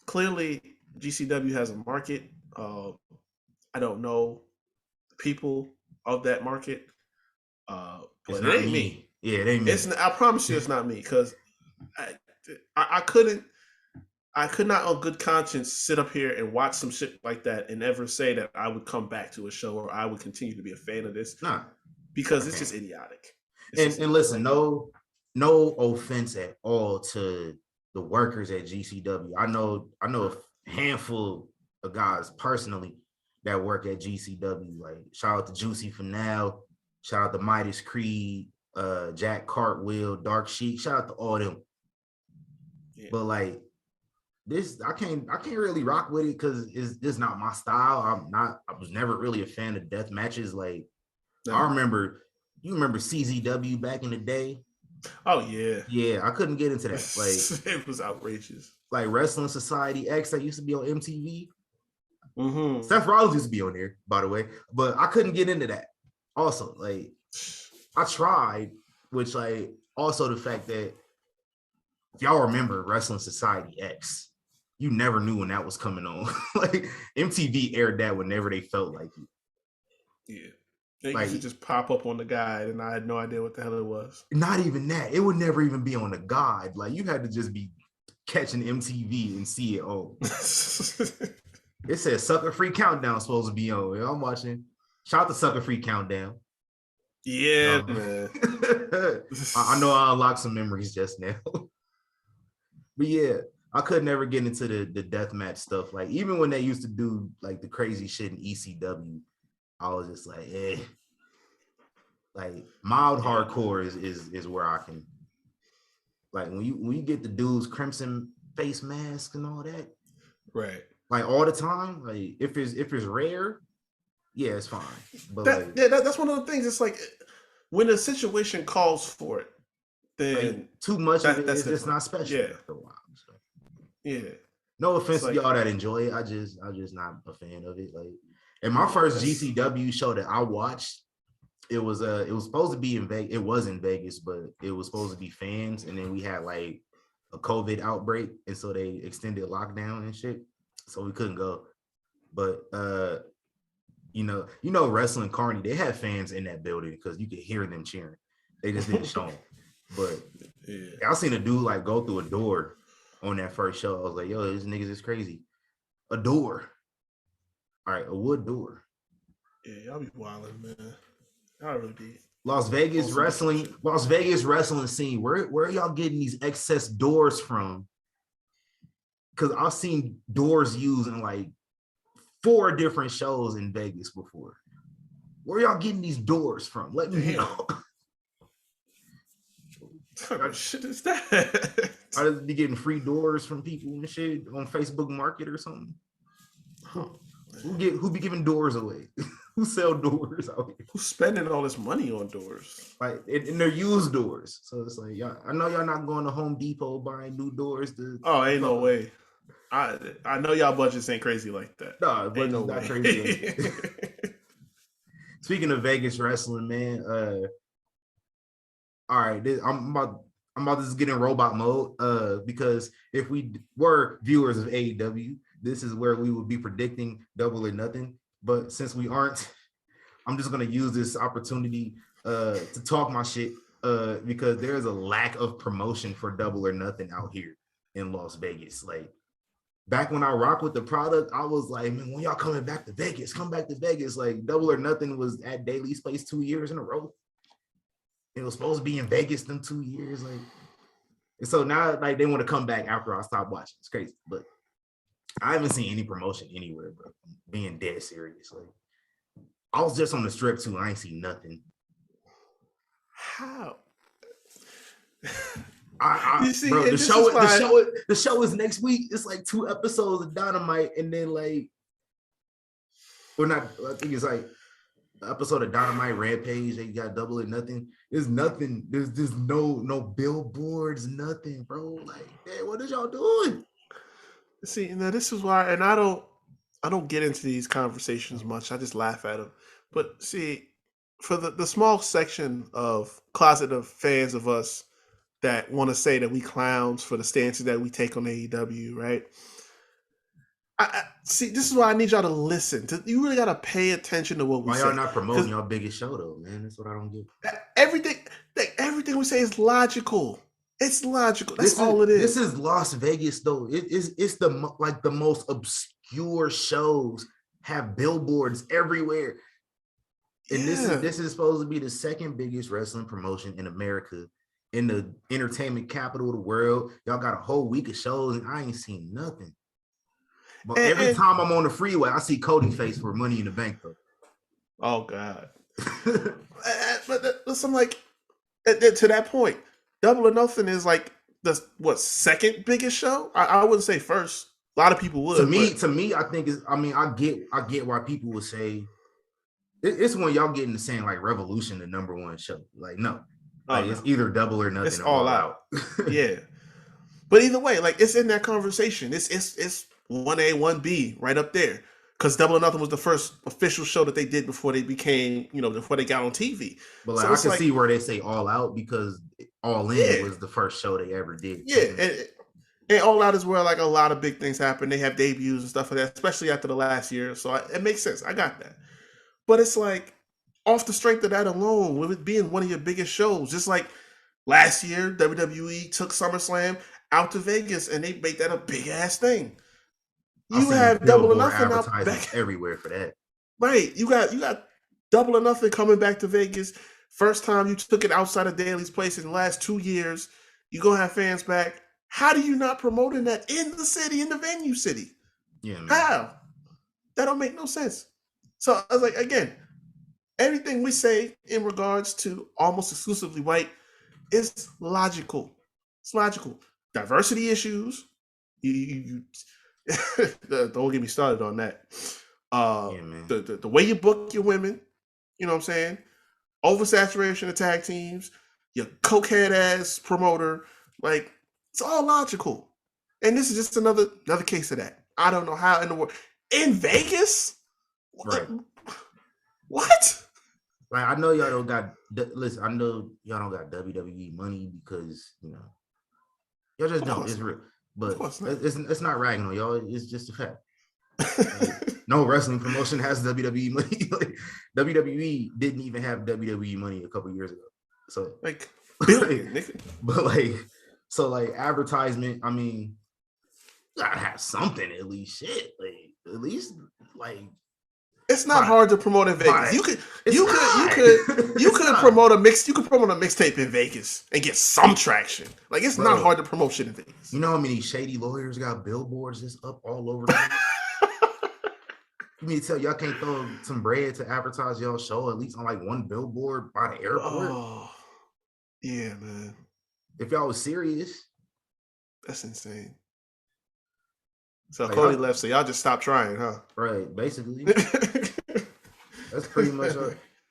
Clearly, GCW has a market. I don't know people of that market. But it ain't me. Yeah, it ain't me. I promise you, it's not me because I could not on good conscience sit up here and watch some shit like that and ever say that I would come back to a show or I would continue to be a fan of this. Nah, because it's just idiotic. And listen, no offense at all to the workers at GCW. I know a handful of guys personally that work at GCW. Like, shout out to Juicy for now. Shout out to Midas Creed, Jack Cartwheel, Dark Sheik. Shout out to all them. Yeah. But like this, I can't really rock with it because it's not my style. I was never really a fan of death matches. Like, no. You remember CZW back in the day? Oh yeah. Yeah, I couldn't get into that. Like, it was outrageous. Like Wrestling Society X that used to be on MTV. Mm-hmm. Seth Rollins used to be on there, by the way, but I couldn't get into that. Also, like, I tried, which, like, also the fact that if y'all remember Wrestling Society X, you never knew when that was coming on. Like, MTV aired that whenever they felt like it. Yeah. They used to just pop up on the guide, and I had no idea what the hell it was. Not even that. It would never even be on the guide. Like, you had to just be catching MTV and see it all. It says Sucker Free Countdown supposed to be on. I'm watching. Shout out to Sucker Free Countdown. Yeah, man. I know I unlocked some memories just now. But yeah, I could never get into the deathmatch stuff. Like, even when they used to do like the crazy shit in ECW, I was just like, eh. Like, mild hardcore is where I can. Like, when you get the dude's crimson face mask and all that, right? Like, all the time. Like, if it's rare, yeah, it's fine. But that's one of the things. It's like when a situation calls for it, then like, too much of it is just not special. Yeah. After a while. So. Yeah. No offense to y'all that enjoy it. I'm just not a fan of it. Like, and my first GCW show that I watched, it was supposed to be in Vegas. It was in Vegas, but it was supposed to be fans, and then we had like a COVID outbreak, and so they extended lockdown and shit, so we couldn't go. But you know, Wrestling Carney, they had fans in that building because you could hear them cheering. They just didn't show them. But yeah, I seen a dude like go through a door on that first show. I was like, yo, these niggas is crazy. A door. All right, a wood door. Yeah, y'all be wilding, man. Y'all really be. Las Vegas wrestling scene. Where are y'all getting these excess doors from? Because I've seen doors used in like 4 different shows in Vegas before. Where y'all getting these doors from? Let me know. What shit is that? I just be getting free doors from people and shit on Facebook Market or something. Huh. Who be giving doors away? Who sell doors out here? Who's spending all this money on doors? Like, and they're used doors. So it's like, y'all, I know y'all not going to Home Depot buying new doors. Ain't no way. I know y'all budgets ain't crazy like that. No, budget's not crazy like that. Speaking of Vegas wrestling, man, all right, I'm about I'm about to just get in robot mode. Because if we were viewers of AEW, this is where we would be predicting Double or Nothing. But since we aren't, I'm just gonna use this opportunity to talk my shit. Because there's a lack of promotion for Double or Nothing out here in Las Vegas. Like back when I rocked with the product, I was like, man, when y'all coming back to Vegas, come back to Vegas. Like Double or Nothing was at Daly's place 2 years in a row. It was supposed to be in Vegas them 2 years. Like, and so now like they want to come back after I stopped watching. It's crazy, but I haven't seen any promotion anywhere, bro. Being dead serious. Like I was just on the strip too. I ain't seen nothing. How? You see, bro, the show is next week. It's like 2 episodes of Dynamite, and then like, or not. I think it's like an episode of Dynamite Rampage. They got Double or Nothing. There's nothing. There's no billboards, nothing, bro. Like, man, what is y'all doing? See, now this is why, and I don't get into these conversations much. I just laugh at them. But see, for the small section of closet of fans of us that want to say that we clowns for the stances that we take on AEW, right? I see. This is why I need y'all to listen. You really got to pay attention to what we say. Why y'all not promoting your biggest show though, man? That's what I don't get. Everything we say is logical. It's logical. That's all it is. This is Las Vegas though. It's the most obscure shows have billboards everywhere. And this is supposed to be the second biggest wrestling promotion in America, in the entertainment capital of the world. Y'all got a whole week of shows, and I ain't seen nothing. But every time I'm on the freeway, I see Cody face for Money in the Bank, though. Oh God! But I'm like, to that point, Double or Nothing is like the second biggest show. I wouldn't say first. A lot of people would. To me, I think it's. I mean, I get why people would say. It's when y'all get into saying like Revolution, the number one show. Like no, it's either Double or Nothing. It's all out. Yeah, but either way, like it's in that conversation. It's 1A, 1B right up there because Double or Nothing was the first official show that they did before they became, before they got on TV. But like, so I can see where they say All Out because All In was the first show they ever did. Yeah, and All Out is where like a lot of big things happen. They have debuts and stuff like that, especially after the last year. So it makes sense. I got that. But it's like, off the strength of that alone, with it being one of your biggest shows, just like last year, WWE took SummerSlam out to Vegas and they made that a big ass thing. You have Double or Nothing out back everywhere for that. Right. You got Double or Nothing coming back to Vegas. First time you took it outside of Daly's place in the last 2 years. You're gonna have fans back. How do you not promoting that in the city, in the venue city? Yeah, man. How? That don't make no sense. So I was like, again, everything we say in regards to almost exclusively white is logical. It's logical. Diversity issues. You don't get me started on that. The way you book your women, you know what I'm saying? Oversaturation of tag teams, your cokehead ass promoter, like it's all logical. And this is just another case of that. I don't know how in the world in Vegas. Right. What? Like I know y'all don't got. Listen, I know y'all don't got WWE money because y'all just don't. It's real, but it's not ragging on y'all. It's just a fact. Like, no wrestling promotion has WWE money. Like, WWE didn't even have WWE money a couple years ago. So like, but like, so like advertisement. I mean, you gotta have something at least. Shit, like at least like. It's not hard to promote in Vegas. You could promote a mixtape in Vegas and get some traction. Like it's not hard to promote shit in Vegas. You know how many shady lawyers got billboards just up all over? You mean to tell y'all can't throw some bread to advertise y'all show at least on like one billboard by the airport? Oh, yeah, man. If y'all was serious, that's insane. So like, Cody left, so y'all just stopped trying, huh? Right, basically. That's pretty much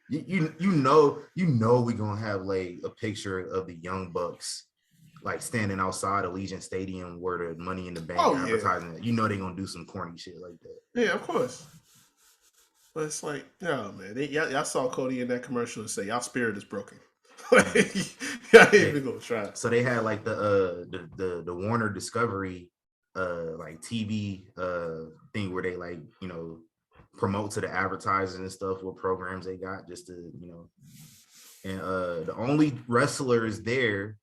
you know we're gonna have like a picture of the Young Bucks like standing outside Allegiant Stadium where the Money in the Bank advertising it. You know they're gonna do some corny shit like that. Yeah, of course. But it's like, man, y'all saw Cody in that commercial and say y'all spirit is broken. I ain't even gonna try. So they had like the Warner Discovery like TV thing where they like, you know, promote to the advertisers and stuff what programs they got just to, you know. And the only wrestlers there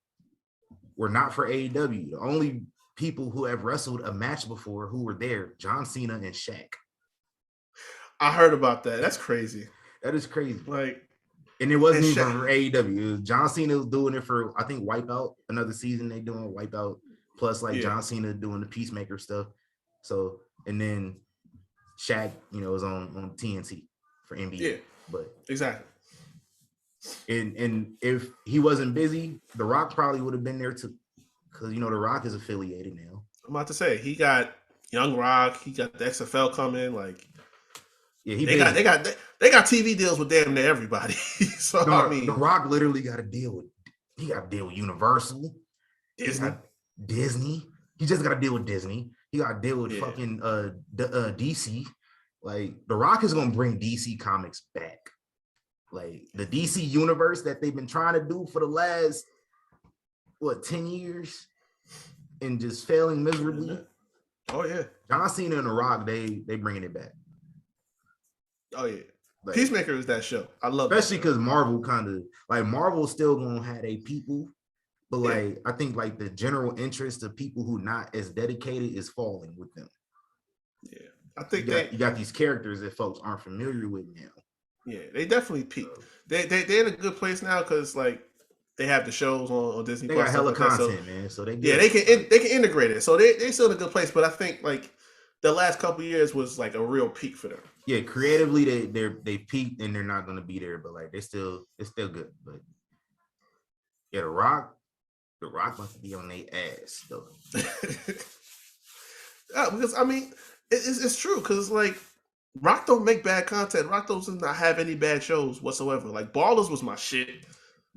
were not for AEW. The only people who have wrestled a match before who were there, John Cena and Shaq. I heard about that. That's crazy. That is crazy. Like, and it wasn't even for AEW. It was John Cena was doing it for, I think, Wipeout. Another season they doing Wipeout. Plus, like John Cena doing the Peacemaker stuff. So, and then Shaq, you know, was on TNT for NBA. Yeah, but exactly. And if he wasn't busy, The Rock probably would have been there too, because you know The Rock is affiliated now. I'm about to say he got Young Rock, he got the XFL coming. Like, yeah, they got TV deals with damn near everybody. So no, I mean, The Rock literally got to deal with. He got to deal with Universal, Disney. He just got to deal with Disney. He got to deal with fucking DC. Like The Rock is gonna bring DC Comics back. Like the DC universe that they've been trying to do for the last 10 years and just failing miserably. Oh yeah, John Cena and The Rock, they bringing it back. Oh yeah, like, Peacemaker is that show. I love, especially because Marvel kind of like Marvel still gonna have their people, but like I think like the general interest of people who not as dedicated is falling with them. Yeah, I think you got these characters that folks aren't familiar with now. Yeah, they definitely peaked. They're in a good place now because like they have the shows on Disney. They Plus, got hella like content, so, man. So they can integrate it. So they still in a good place. But I think like the last couple of years was like a real peak for them. Yeah, creatively they peaked and they're not going to be there, but like it's still good. But yeah, The Rock must be on their ass though. Because I mean, it's true because like. Rock don't make bad content. Rock does not have any bad shows whatsoever. Like Ballers was my shit.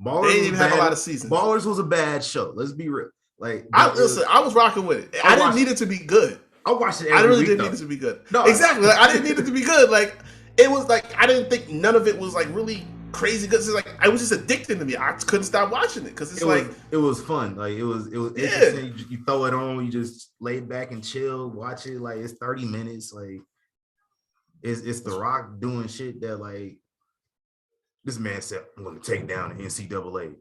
Ballers they didn't even have a lot of seasons. Ballers was a bad show. Let's be real. Like I was rocking with it. I didn't need it to be good. I watched it. I really didn't need it to be good. No, exactly. Like, I didn't need it to be good. Like it was like I didn't think none of it was like really crazy good. It's like I was just addicted to me. I couldn't stop watching it because it was fun. Like it was interesting. You throw it on, you just lay back and chill, watch it. Like it's 30 minutes. Like. It's The Rock doing shit that like this man said I'm gonna take down the NCAA,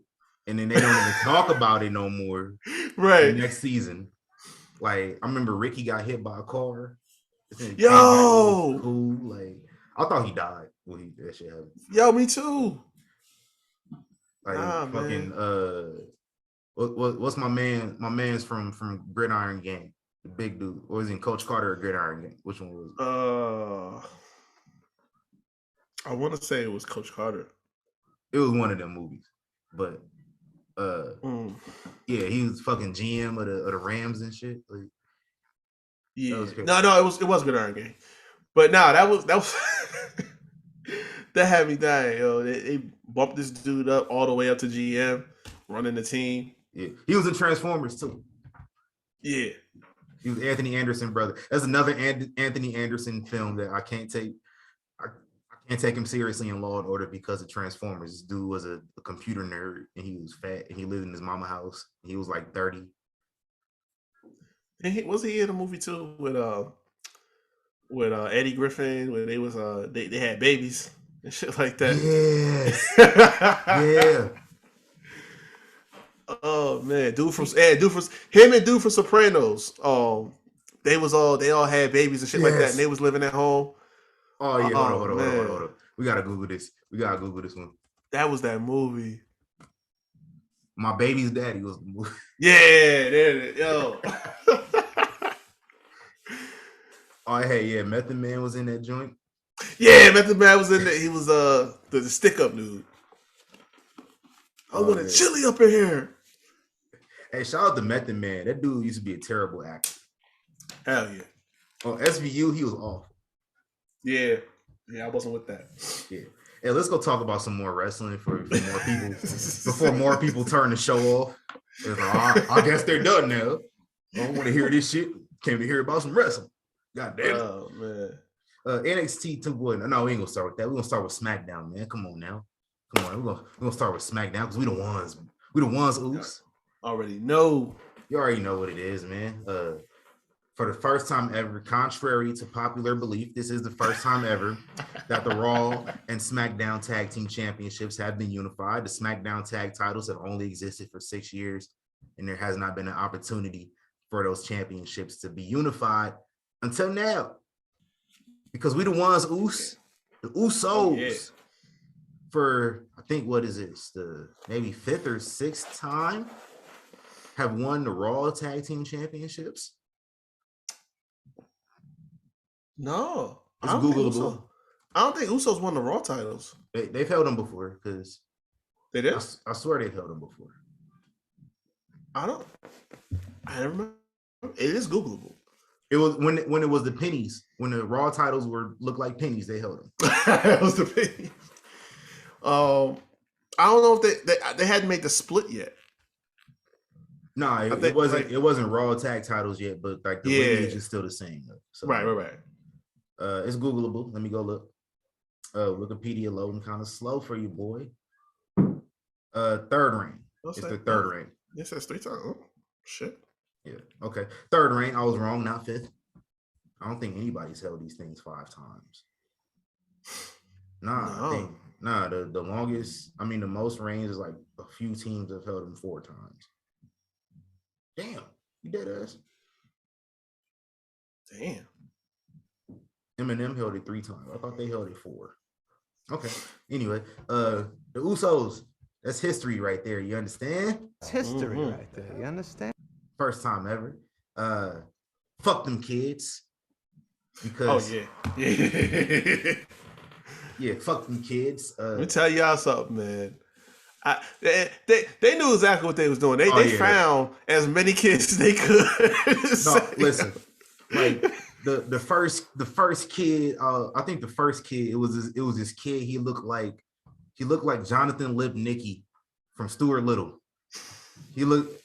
and then they don't even talk about it no more. Right, next season, like I remember Ricky got hit by a car. Yo, cool. Like I thought he died when that shit happened. Yo, me too. Like fucking what's my man? My man's from Gridiron Gang. The big dude, or was he in Coach Carter or Gridiron Gang? Which one was it? I want to say it was Coach Carter. It was one of them movies, but yeah, he was fucking GM of the Rams and shit. Like, yeah, no, it was Gridiron Gang, but no, that was that had me dying. Yo, they bumped this dude up all the way up to GM, running the team. Yeah, he was in Transformers too. Yeah. He was Anthony Anderson brother. That's another Anthony Anderson film that I can't take. I can't take him seriously in Law and Order because of Transformers. This dude was a computer nerd and he was fat and he lived in his mama house. He was like 30. And was he in a movie too with Eddie Griffin where they was they had babies and shit like that? Yes. Yeah. Oh man, dude from him and dude from Sopranos. They all had babies and shit like that, and they was living at home. Oh yeah, hold on. We gotta Google this. One. That was that movie. My Baby's Daddy was the movie. Yeah, there it is. Yo. Oh hey, yeah, Method Man was in that joint. Yeah, Method Man was in there. He was the stick up dude. I want a chili up in here. Hey, shout out to Method Man. That dude used to be a terrible actor. Hell yeah. On SVU, he was awful. Yeah, I wasn't with that. Yeah. Hey, let's go talk about some more wrestling for more people before more people turn the show off. I guess they're done now. I don't want to hear this shit. Came to hear about some wrestling. God damn it. Oh man. NXT 2.0. No, we ain't gonna start with that. We're gonna start with SmackDown, man. Come on now. Come on, we're gonna start with SmackDown because we the ones. We the ones, Oos. Already know. You already know what it is, man. For the first time ever, contrary to popular belief, this is the first time ever that the Raw and SmackDown Tag Team Championships have been unified. The SmackDown Tag titles have only existed for 6 years, and there has not been an opportunity for those championships to be unified until now. Because we the ones, Oos, the Usos, for I think what is it, the maybe 5th or 6th time, have won the Raw Tag Team Championships. No, it's Googleable. I don't think Usos won the Raw titles. They've held them before because they did. I swear they've held them before. I remember. It is Googleable. It was when it was the pennies, when the Raw titles looked like pennies. They held them. It was the pennies. I don't know if they hadn't made the split yet. No, it wasn't. It wasn't Raw tag titles yet, but like the lineage is still the same. So, right. It's Googleable. Let me go look. Wikipedia loading kind of slow for you, boy. Third reign. It's the third reign. It says 3 times. Oh, shit. Yeah. Okay. Third reign. I was wrong. Not 5th. I don't think anybody's held these things 5 times. Nah. No. The longest. I mean, the most reigns is like a few teams have held them 4 times. Damn. You dead ass. Damn. Eminem held it 3 times. I thought they held it 4. Okay. Anyway, the Usos. That's history right there. You understand? It's history right there. You understand? First time ever. Fuck them kids. Because yeah, fuck them kids. Let me tell y'all something, man. They knew exactly what they was doing. They found as many kids as they could. No, listen. Like the first kid, I think the first kid, it was this kid. He looked like Jonathan Lipnicki from Stuart Little. He looked.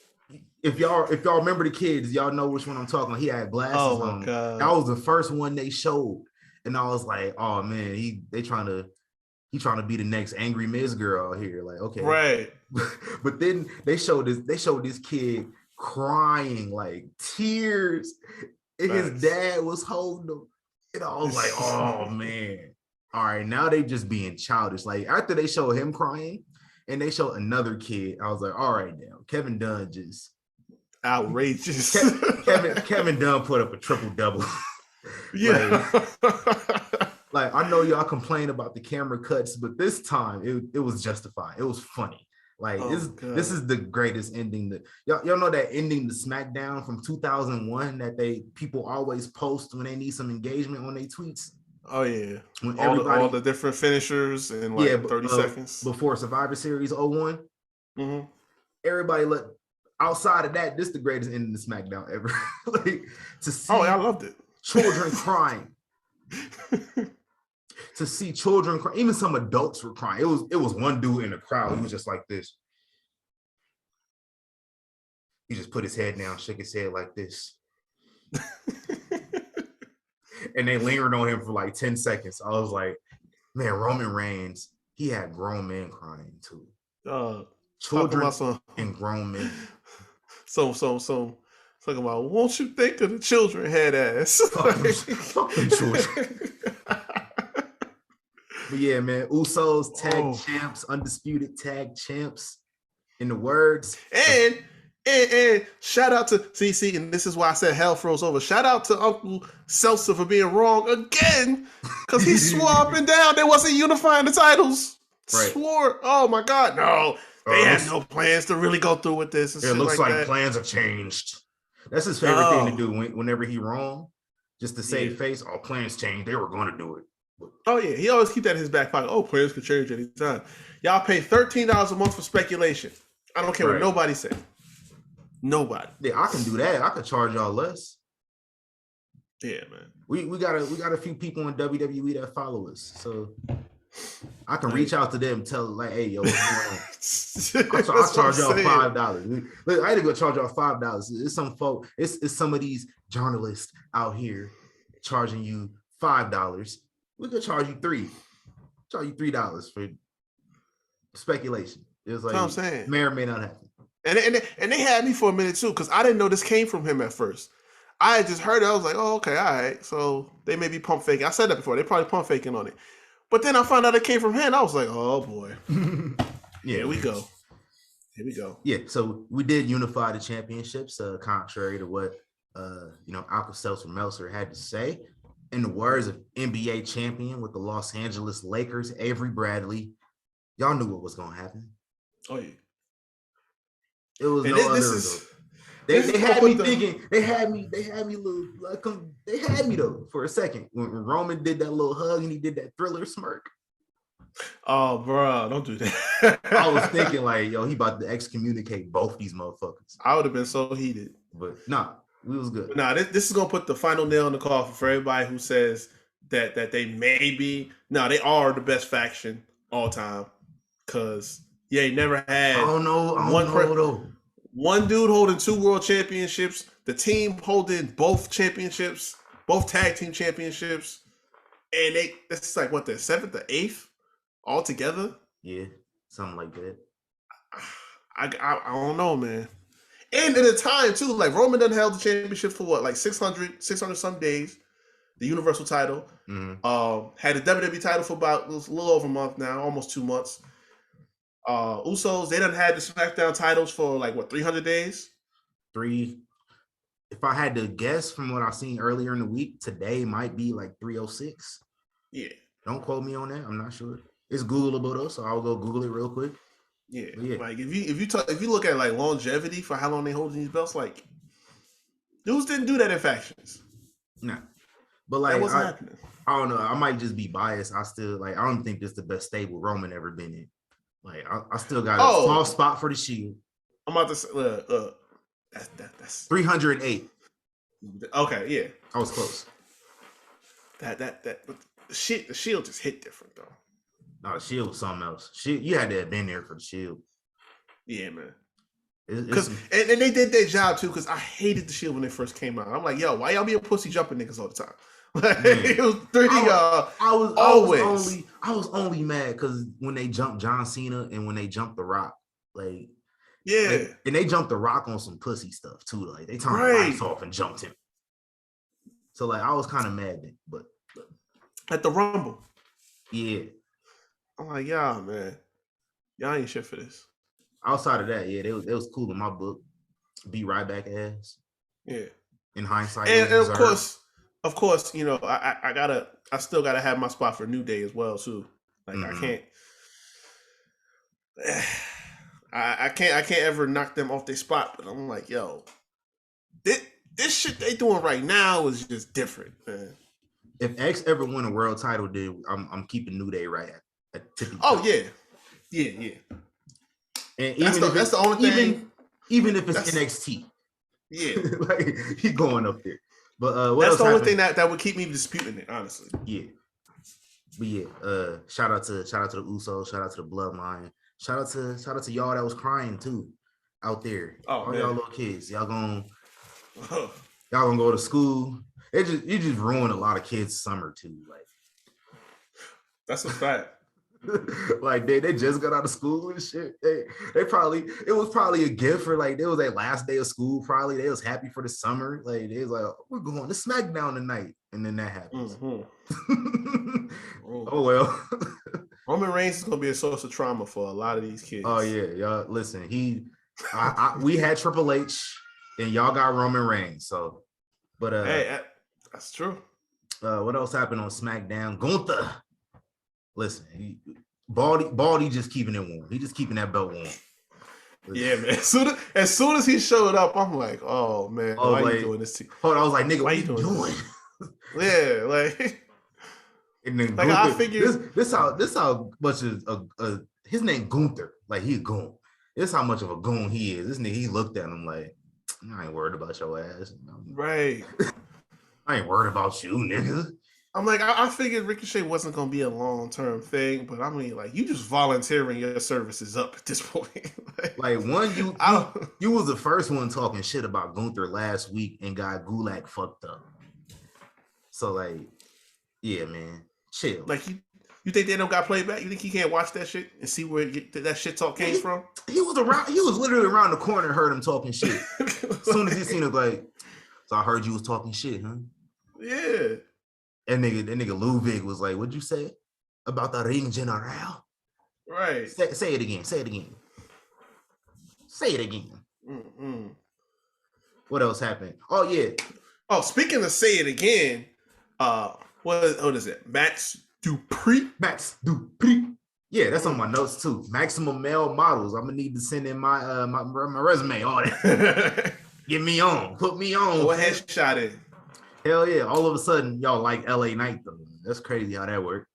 If y'all remember the kids, y'all know which one I'm talking about. He had glasses on. God. That was the first one they showed, and I was like, oh man, he trying to be the next Angry Miz girl out here. Like, okay, right. But then they showed this kid crying, like tears, and his dad was holding him, and I was like, oh man. All right, now they just being childish. Like after they showed him crying and they showed another kid, I was like, all right, now Kevin Dunn just outrageous. Kevin Dunn put up a triple double. Yeah. like I know y'all complain about the camera cuts, but this time it was justified. It was funny. Like this is the greatest ending. Y'all know that ending to SmackDown from 2001 that people always post when they need some engagement on their tweets. Oh yeah, when all the different finishers in like 30 seconds before Survivor Series 01. Mm-hmm. Everybody outside of that, this is the greatest ending to SmackDown ever. Like to see, I loved it. Children crying, to see children cry. Even some adults were crying. It was one dude in the crowd. He was just like this. He just put his head down, shook his head like this. And they lingered on him for like 10 seconds. I was like, man, Roman Reigns, he had grown men crying too. Children and grown men. So talking about, won't you think of the children head ass? Fuck them children. But yeah, man, Usos tag champs, undisputed tag champs. In the words. And shout out to CC, and this is why I said hell froze over. Shout out to Uncle Seltzer for being wrong again, because he swore up and down they wasn't unifying the titles. Right. Swore, oh my God, no, they had no plans to really go through with this. It looks like plans have changed. That's his favorite thing to do whenever he wrong, just to save face. All plans changed. They were going to do it. Oh yeah, he always keep that in his back pocket. Oh, plans could change anytime. Y'all pay $13 a month for speculation. I don't care what nobody says. Nobody. Yeah, I can do that. I could charge y'all less. Yeah, man. We got a few people in WWE that follow us, so I can reach out to them and tell them, like, hey, yo, what's going on? I'll charge y'all $5. Look, I ain't gonna charge y'all $5. It's some folk. It's some of these journalists out here charging you $5. We could charge you $3. Charge you $3 for speculation. It was like, that's what I'm saying. May or may not happen. And they had me for a minute too, because I didn't know this came from him at first. I had just heard it. I was like, oh, okay, all right. So they may be pump faking. I said that before. They probably pump faking on it. But then I found out it came from him. I was like, oh boy. Yeah, here we go. Here we go. Yeah, so we did unify the championships, contrary to what Alka-Seltzer had to say. In the words of NBA champion with the Los Angeles Lakers, Avery Bradley, y'all knew what was gonna happen. Oh yeah. It was and no other. They had me thinking. They had me though for a second when Roman did that little hug and he did that Thriller smirk. Oh, bro, don't do that. I was thinking like, yo, he about to excommunicate both these motherfuckers. I would have been so heated, but nah, we was good. Nah, this is gonna put the final nail in the coffin for everybody who says that they may be. No, they are the best faction all time. Cause they never had. I don't know though. One dude holding 2 world championships, the team holding both championships, both tag team championships, and it's like what, the 7th or 8th all together? Yeah, something like that. I don't know, man. And at the time too, like Roman done held the championship for what, like 600 some days, the Universal title. Mm-hmm. Had the WWE title for about a little over a month now, almost 2 months. Usos, they done had the SmackDown titles for like what, 300 days? 3. If I had to guess from what I've seen earlier in the week, today might be like 306. Yeah. Don't quote me on that. I'm not sure. It's Googleable though, so I'll go Google it real quick. Yeah. Like if you look at like longevity for how long they hold these belts, like dudes didn't do that in factions. Nah. But like that wasn't happening. I don't know. I might just be biased. I don't think this is the best stable Roman ever been in. Like I still got a small spot for the Shield. I'm about to say that's 308. Okay, yeah. I was close. But the Shield just hit different though. No, the Shield was something else. You had to have been there for the Shield. Yeah, man. Because and they did their job too. Because I hated the Shield when they first came out. I'm like, yo, why y'all being pussy jumping niggas all the time? Like, it was 3D. I was only mad because when they jumped John Cena and when they jumped The Rock, like, yeah, and they jumped The Rock on some pussy stuff too. Like they turned the lights off and jumped him. So like I was kind of mad then, but at the Rumble, yeah, I'm like, yeah, man, y'all ain't shit for this. Outside of that, yeah, it was cool in my book. Beat right back ass. Yeah. In hindsight, and of course, you know, I still gotta have my spot for New Day as well too. Like I can't ever knock them off their spot. But I'm like, yo, this shit they doing right now is just different, man. If X ever win a world title, dude, I'm keeping New Day right at tippy top. Oh yeah. And that's the only thing. Even if it's NXT, yeah, like he going up there. But that's the only thing that would keep me disputing it, honestly. Yeah, but yeah. Shout out to the Usos. Shout out to the Bloodline. Shout out to y'all that was crying too out there. Oh, all man. y'all little kids. Y'all gonna go to school. You just ruined a lot of kids' summer too. Like that's a fact. Like they just got out of school and shit. They probably, it was probably a gift for like, it was their last day of school. Probably they was happy for the summer. Like they was like, we're going to SmackDown tonight, and then that happens. Mm-hmm. Oh well. Roman Reigns is gonna be a source of trauma for a lot of these kids. Oh yeah, y'all listen. We had Triple H, and y'all got Roman Reigns. So, but hey, that's true. What else happened on SmackDown? Gunther. Listen, Baldy just keeping it warm. He just keeping that belt warm. Yeah, man. As soon as he showed up, I'm like, oh man, why are you doing this to you? Hold on, I was like, nigga, what you doing? Yeah, like, and then like Gunther, I figured this how much is his name Gunther, like he a goon. This how much of a goon he is. This nigga, he looked at him like, I ain't worried about your ass. Right. I ain't worried about you, nigga. I'm like, I figured Ricochet wasn't going to be a long-term thing, but I mean, like, you just volunteering your services up at this point. Like one, you was the first one talking shit about Gunther last week and got Gulak fucked up. So, like, yeah, man, chill. Like, You think they don't got playback? You think he can't watch that shit and see where that shit talk came from? He was around. He was literally around the corner and heard him talking shit. As soon as he seen him, like, so I heard you was talking shit, huh? Yeah. And that nigga Ludwig was like, "What'd you say about the ring general?" Right. Say it again. Say it again. Say it again. Mm-mm. What else happened? Oh yeah. Oh, speaking of say it again, what is it? Max Dupree. Yeah, that's on my notes too. Maximum male models. I'm gonna need to send in my my resume. All that. Get me on. Put me on. What headshot in? Hell yeah! All of a sudden, y'all like LA Knight though. That's crazy how that worked.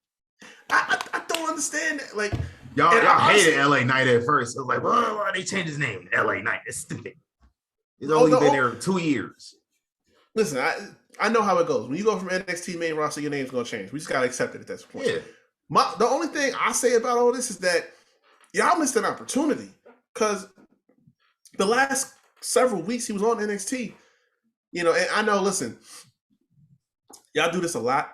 I don't understand that. Like y'all hated LA Knight at first. It was like, why they changed his name to LA Knight? It's stupid. He's only been there 2 years. Listen, I know how it goes. When you go from NXT main roster, your name's gonna change. We just gotta accept it at this point. Yeah. The only thing I say about all this is that y'all missed an opportunity because the last several weeks he was on NXT. You know, and I know. Listen. Y'all do this a lot,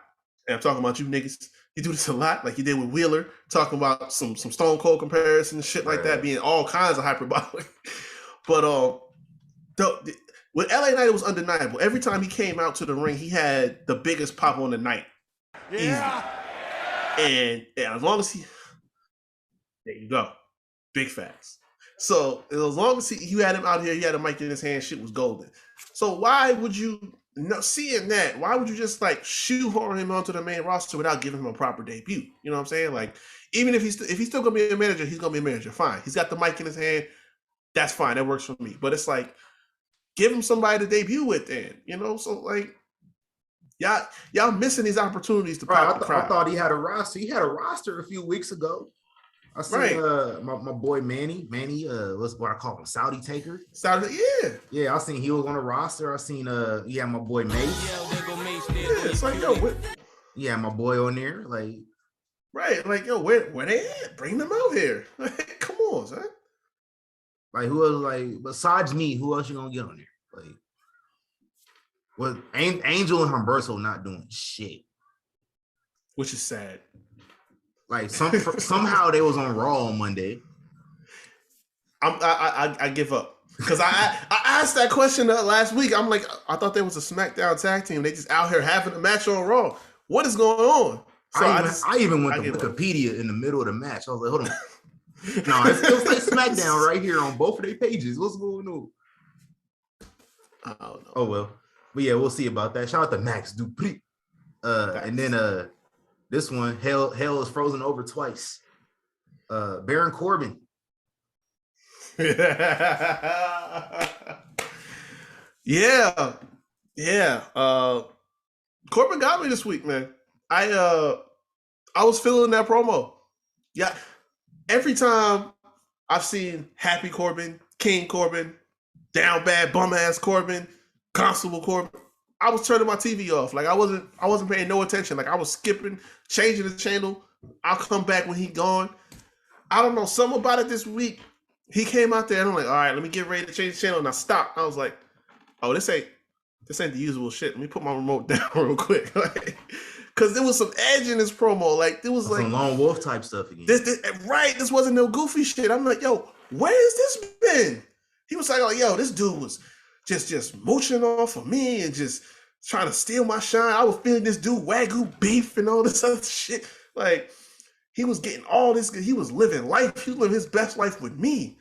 and I'm talking about you niggas. You do this a lot, like you did with Wheeler, talking about some Stone Cold comparison and shit like that, being all kinds of hyperbolic. But with LA Knight, it was undeniable. Every time he came out to the ring, he had the biggest pop on the night. Yeah. Easy. And as long as there you go, big facts. So as long as you had him out here, he had a mic in his hand, shit was golden. So why would you? No, seeing that, why would you just like shoehorn him onto the main roster without giving him a proper debut? You know what I'm saying? Like, even if he's still gonna be a manager, he's gonna be a manager. Fine, he's got the mic in his hand. That's fine. That works for me. But it's like, give him somebody to debut with, then. You know, so like, y'all missing these opportunities to pop the crowd. I thought he had a roster. He had a roster a few weeks ago. I seen my boy Manny, what's what I call him, Saudi Taker. Yeah, I seen he was on a roster. I seen my boy Mace. Yeah, it's like yo, yeah, my boy on there, like like yo, where they at? Bring them out here. Come on, son. Like who else? Like besides me, who else you gonna get on there? Like, with Angel and Humberto not doing shit, which is sad. Like somehow they was on Raw on Monday. I give up because I asked that question last week. I'm like, I thought there was a SmackDown tag team. They just out here having a match on Raw. What is going on? So I even went to Wikipedia in the middle of the match. I was like, hold on. No, it still says SmackDown right here on both of their pages. What's going on? I don't know. Oh well, but yeah, we'll see about that. Shout out to Max Dupree. And then this one, hell is frozen over twice. Baron Corbin. Yeah. Corbin got me this week, man. I was feeling that promo. Yeah. Every time I've seen Happy Corbin, King Corbin, Down Bad Bum Ass Corbin, Constable Corbin, I was turning my TV off. Like I wasn't paying no attention. Like I was skipping, changing the channel. I'll come back when he gone. I don't know, something about it this week. He came out there and I'm like, all right, let me get ready to change the channel. And I stopped. I was like, oh, this ain't the usual shit. Let me put my remote down real quick. Cause there was some edge in this promo. Like there was like some Lone Wolf type stuff again. This wasn't no goofy shit. I'm like, yo, where has this been? He was like, oh, yo, this dude was just mooching off of me and just trying to steal my shine. I was feeling this dude Wagyu beef and all this other shit. Like he was getting all this. He was living life. He was living his best life with me.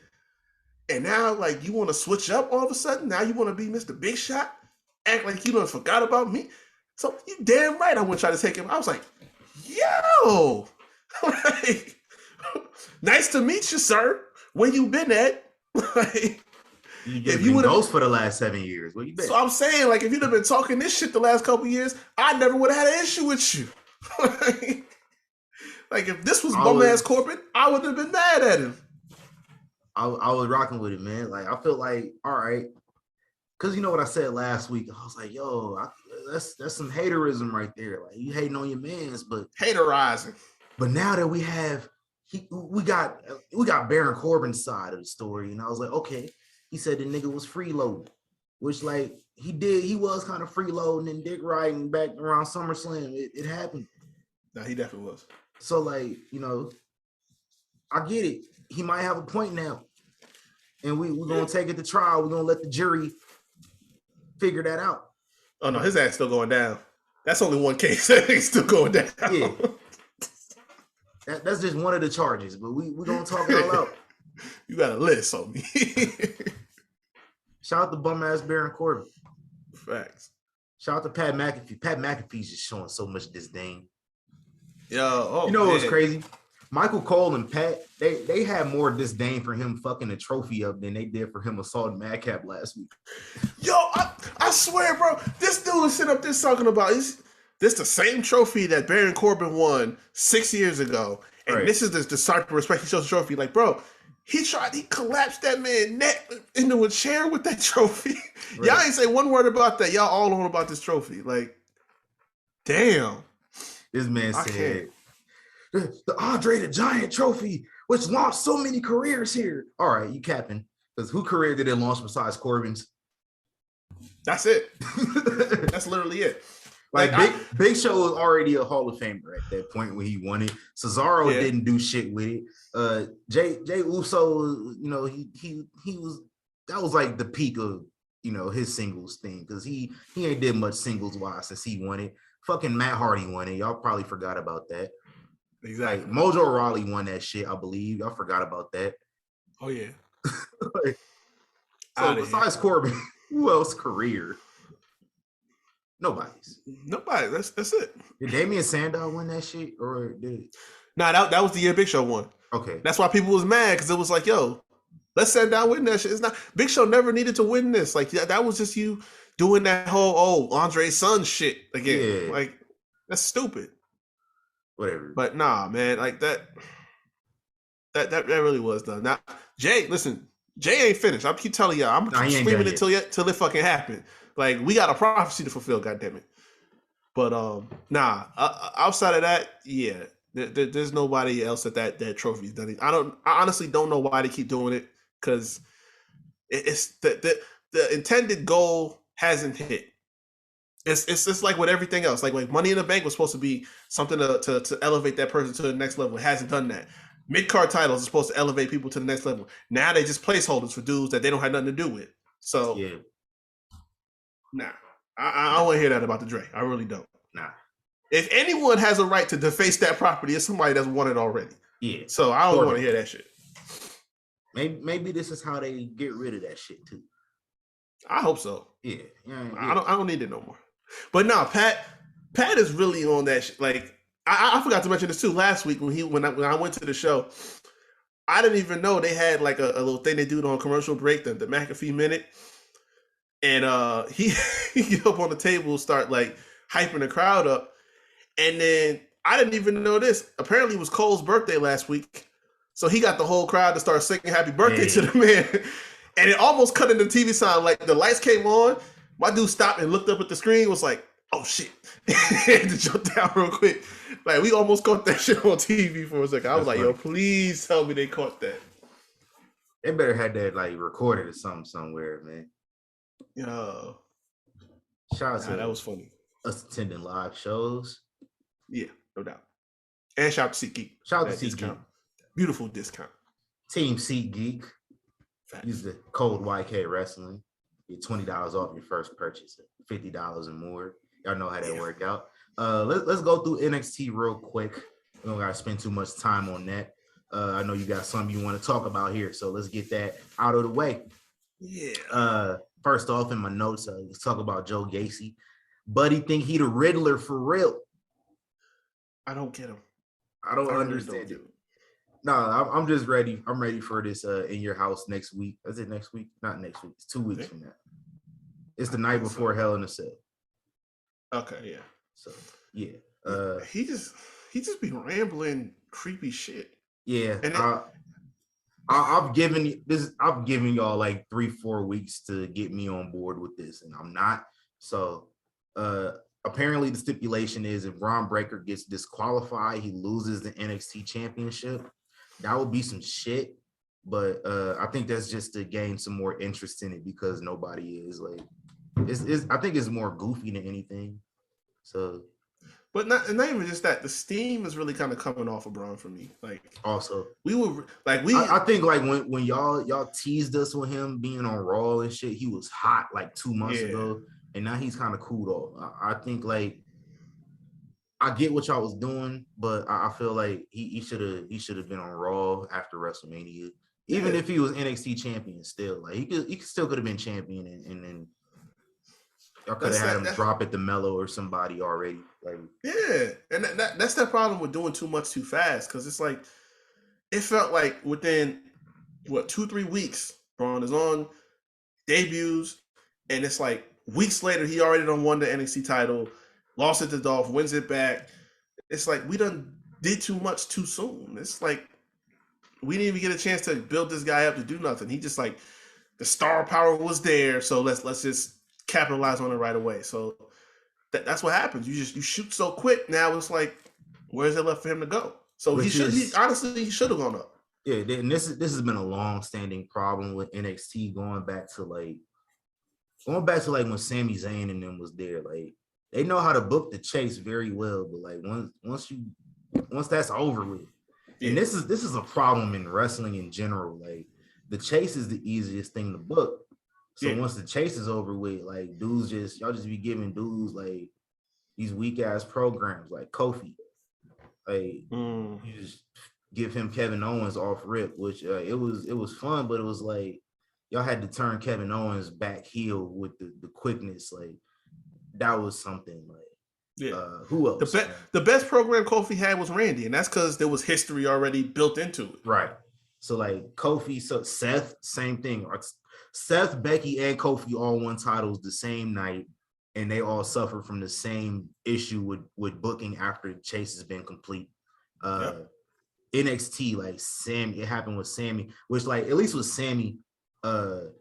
And now, like, you want to switch up all of a sudden? Now you want to be Mr. Big Shot? Act like you done forgot about me? So you damn right I wouldn't try to take him. I was like, yo, like, nice to meet you, sir. Where you been at? Like, You've been ghost for the last 7 years. Where you been? So I'm saying, like, if you'd have been talking this shit the last couple of years, I never would have had an issue with you. Like if this was bum ass Corbin, I would have been mad at him. I was rocking with it, man. Like I feel like, all right, because you know what I said last week. I was like, yo, that's some haterism right there. Like you hating on your mans, but haterizing. But now that we got Baron Corbin's side of the story, and I was like, okay. He said the nigga was freeloading, which like he did. He was kind of freeloading and dick riding back around SummerSlam. It happened. No, he definitely was. So, like, I get it. He might have a point now. And we're going to take it to trial. We're going to let the jury figure that out. Oh, no, his ass still going down. That's only one case. He's still going down. Yeah. That's just one of the charges, but we're going to talk it all out. You got a list on me. Shout out to bum-ass Baron Corbin. Facts. Shout out to Pat McAfee. Pat McAfee's just showing so much disdain. Yo, what's crazy? Michael Cole and Pat, they had more disdain for him fucking a trophy up than they did for him assaulting Madcap last week. Yo, I swear, bro, this dude is sitting up there talking about this the same trophy that Baron Corbin won 6 years ago, and right. This is the sort of respect he shows the trophy. Like, bro, he collapsed that man neck into a chair with that trophy. Right. Y'all ain't say one word about that. Y'all all on about this trophy. Like, damn. This man said, the Andre the Giant trophy, which launched so many careers here. All right, you capping. Because who career did it launch besides Corbin's? That's it. That's literally it. Like Big Show was already a Hall of Famer at that point when he won it. Cesaro didn't do shit with it. Jay Uso, he was, that was like the peak of his singles thing, because he ain't did much singles wise since he won it. Fucking Matt Hardy won it. Y'all probably forgot about that. Exactly. Like, Mojo Rawley won that shit, I believe. Y'all forgot about that. Oh yeah. So besides Corbin, who else career? Nobody's. Nobody. That's it. Did Damian Sandow win that shit, or did? Nah, that was the year Big Show won. Okay. That's why people was mad, because it was like, yo, let's Sandow win that shit. It's not Big Show never needed to win this. Like, that was just you doing that whole Andre's son shit again. Yeah. Like, that's stupid. Whatever. But nah, man, like that really was done. Now, Jay, listen, Jay ain't finished. I keep telling y'all, I'm screaming it till it fucking happened. Like, we got a prophecy to fulfill, goddammit. But outside of that, yeah, there's nobody else that trophy's done it. I honestly don't know why they keep doing it, because it's the intended goal hasn't hit. It's just like with everything else. Like Money in the Bank was supposed to be something to elevate that person to the next level. It hasn't done that. Mid-card titles are supposed to elevate people to the next level. Now they just placeholders for dudes that they don't have nothing to do with. So, yeah. Nah. I don't want to hear that about the Dre. I really don't. Nah. If anyone has a right to deface that property, it's somebody that's won it already. Yeah. So I don't want to hear that shit. Maybe this is how they get rid of that shit too. I hope so. Yeah. I don't need it no more. But no, Pat is really on that shit. Like, I forgot to mention this too last week when I went to the show. I didn't even know they had like a little thing they do on commercial break, the McAfee Minute. And he get up on the table, start like hyping the crowd up. And then I didn't even know this. Apparently it was Cole's birthday last week. So he got the whole crowd to start singing happy birthday to the man. And it almost cut in the TV sound. Like, the lights came on. My dude stopped and looked up at the screen, was like, oh shit. Had to jump down real quick. Like, we almost caught that shit on TV for a second. I was like, yo, please tell me they caught that. They better had that like recorded or something somewhere, man. Yo. Shout out to that was funny. Us attending live shows. Yeah, no doubt. And shout out to SeatGeek. Shout out to SeatGeek. Beautiful discount. Team SeatGeek. Use the code YK Wrestling. Get $20 off your first purchase. $50 or more. Y'all know how that work out. Let's go through NXT real quick. We don't gotta spend too much time on that. I know you got something you want to talk about here, so let's get that out of the way. Yeah. First off, in my notes, let's talk about Joe Gacy. Buddy think he the Riddler for real. I don't get him. I don't understand it. No, I'm just ready. I'm ready for this in your house next week. Is it next week? Not next week. It's 2 weeks from now. It's the night before Hell in a Cell. Okay, yeah. So yeah. He just be rambling creepy shit. Yeah. And I've given y'all like 3-4 weeks to get me on board with this, and I'm not. So apparently the stipulation is if Braun Breaker gets disqualified, he loses the NXT championship. That would be some shit, but I think that's just to gain some more interest in it, because nobody is like, I think it's more goofy than anything. So But not even just that. The steam is really kind of coming off of Braun for me. Like also, I think like when y'all teased us with him being on Raw and shit, he was hot like 2 months ago, and now he's kind of cooled off. I think like I get what y'all was doing, but I feel like he should have been on Raw after WrestleMania. Even if he was NXT champion, still like he still could have been champion, and then y'all could have had him drop it to Mello or somebody already. Like and that's that problem with doing too much too fast, because it's like it felt like within 2-3 weeks, Braun is on debuts, and it's like weeks later he already done won the NXT title, lost it to Dolph, wins it back. It's like we done did too much too soon. It's like we didn't even get a chance to build this guy up to do nothing. He just like the star power was there, so let's just capitalize on it right away. So that's what happens. You shoot so quick. Now it's like, where's it left for him to go? So he should have gone up. Yeah, and this has been a long-standing problem with NXT going back to like when Sami Zayn and them was there. Like they know how to book the chase very well, but like once that's over with, and this is a problem in wrestling in general. Like the chase is the easiest thing to book. So once the chase is over with, like y'all just be giving dudes like these weak ass programs like Kofi. Like you just give him Kevin Owens off rip, which it was fun, but it was like y'all had to turn Kevin Owens back heel with the quickness. Like that was something. Like who else? The best program Kofi had was Randy, and that's because there was history already built into it. Right. So like Kofi, so Seth, same thing. Seth, Becky, and Kofi all won titles the same night, and they all suffer from the same issue with booking after the chase has been complete. NXT, like Sammy, it happened with Sammy, which like at least with Sammy, I'm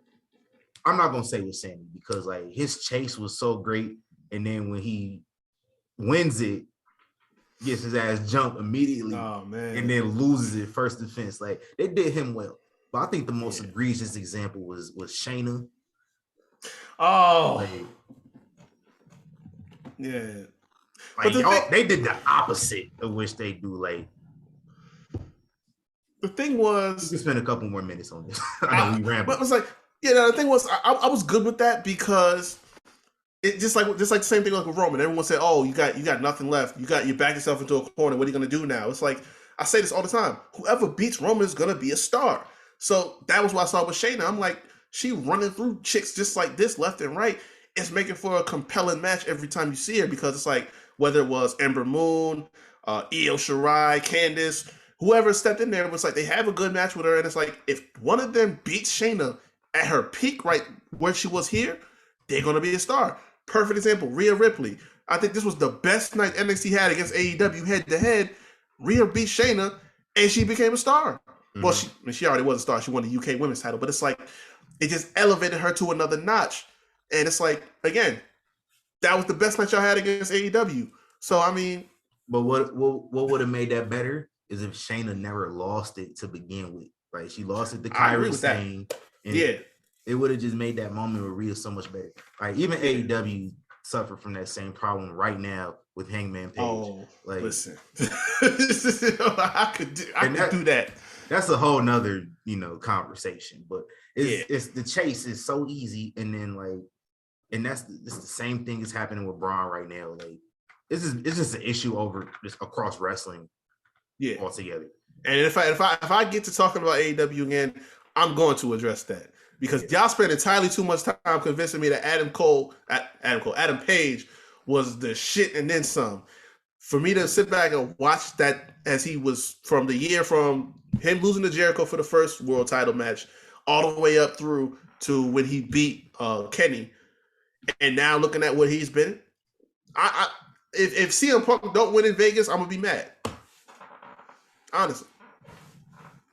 not gonna say with Sammy because like his chase was so great, and then when he wins it, gets his ass jumped immediately, and then loses it first defense. Like they did him well. But I think the most egregious example was Shayna. Oh, like they did the opposite of which they do. Like the thing was, we can spend a couple more minutes on this. I know we ran, but it was like, the thing was, I was good with that because it just like the same thing like with Roman. Everyone said, "Oh, you got nothing left. You backed yourself into a corner. What are you gonna do now?" It's like I say this all the time. Whoever beats Roman is gonna be a star. So that was what I saw with Shayna. I'm like, she running through chicks just like this, left and right. It's making for a compelling match every time you see her because it's like whether it was Ember Moon, Io Shirai, Candice, whoever stepped in there, it was like they have a good match with her, and it's like if one of them beats Shayna at her peak, right where she was here, they're gonna be a star. Perfect example, Rhea Ripley. I think this was the best night NXT had against AEW head to head. Rhea beat Shayna, and she became a star. Mm-hmm. Well, she already was a star. She won the UK Women's title, but it's like it just elevated her to another notch. And it's like, again, that was the best night y'all had against AEW. So I mean, but what would have made that better is if Shayna never lost it to begin with. Right? She lost it to Kairi Sane, and it would have just made that moment with Rhea so much better. Right? Even AEW suffer from that same problem right now with Hangman Page. Oh, like, listen, I could do that. That's a whole nother, conversation. But it's the chase is so easy, and then and that's the same thing is happening with Braun right now. Like, it's just an issue over just across wrestling, altogether. And if I get to talking about AEW again, I'm going to address that because y'all spend entirely too much time convincing me that Adam Page was the shit and then some. For me to sit back and watch that as he was from the year from him losing to Jericho for the first world title match all the way up through to when he beat Kenny, and now looking at what he's been, if CM Punk don't win in Vegas, I'm gonna be mad, honestly.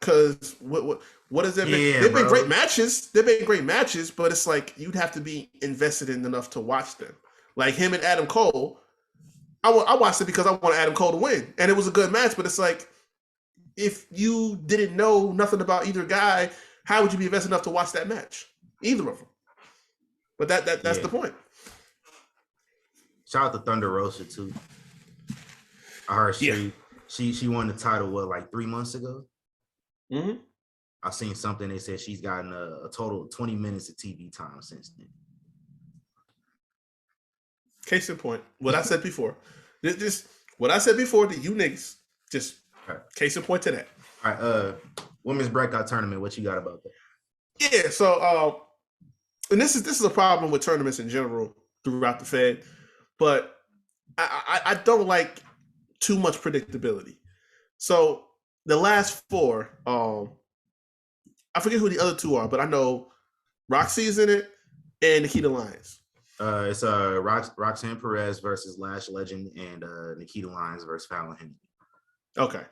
Because what does that mean? They've been great matches. They've been great matches, but it's like you'd have to be invested in enough to watch them. Like him and Adam Cole. I watched it because I wanted Adam Cole to win, and it was a good match. But it's like, if you didn't know nothing about either guy, how would you be invested enough to watch that match? Either of them. But that's the point. Shout out to Thunder Rosa too. I heard she won the title like 3 months ago. Mm-hmm. I seen something. They said she's gotten a total of 20 minutes of TV time since then. Case in point, what I said before. Just what I said before to you niggas. Just case in point to that. All right, women's breakout tournament. What you got about that? Yeah, so and this is a problem with tournaments in general throughout the Fed, but I don't like too much predictability. So the last 4, I forget who the other 2 are, but I know Roxy's in it and Nikita Lyons. It's Roxanne Perez versus Lash Legend and Nikita Lyons versus Fallon Henley. Okay,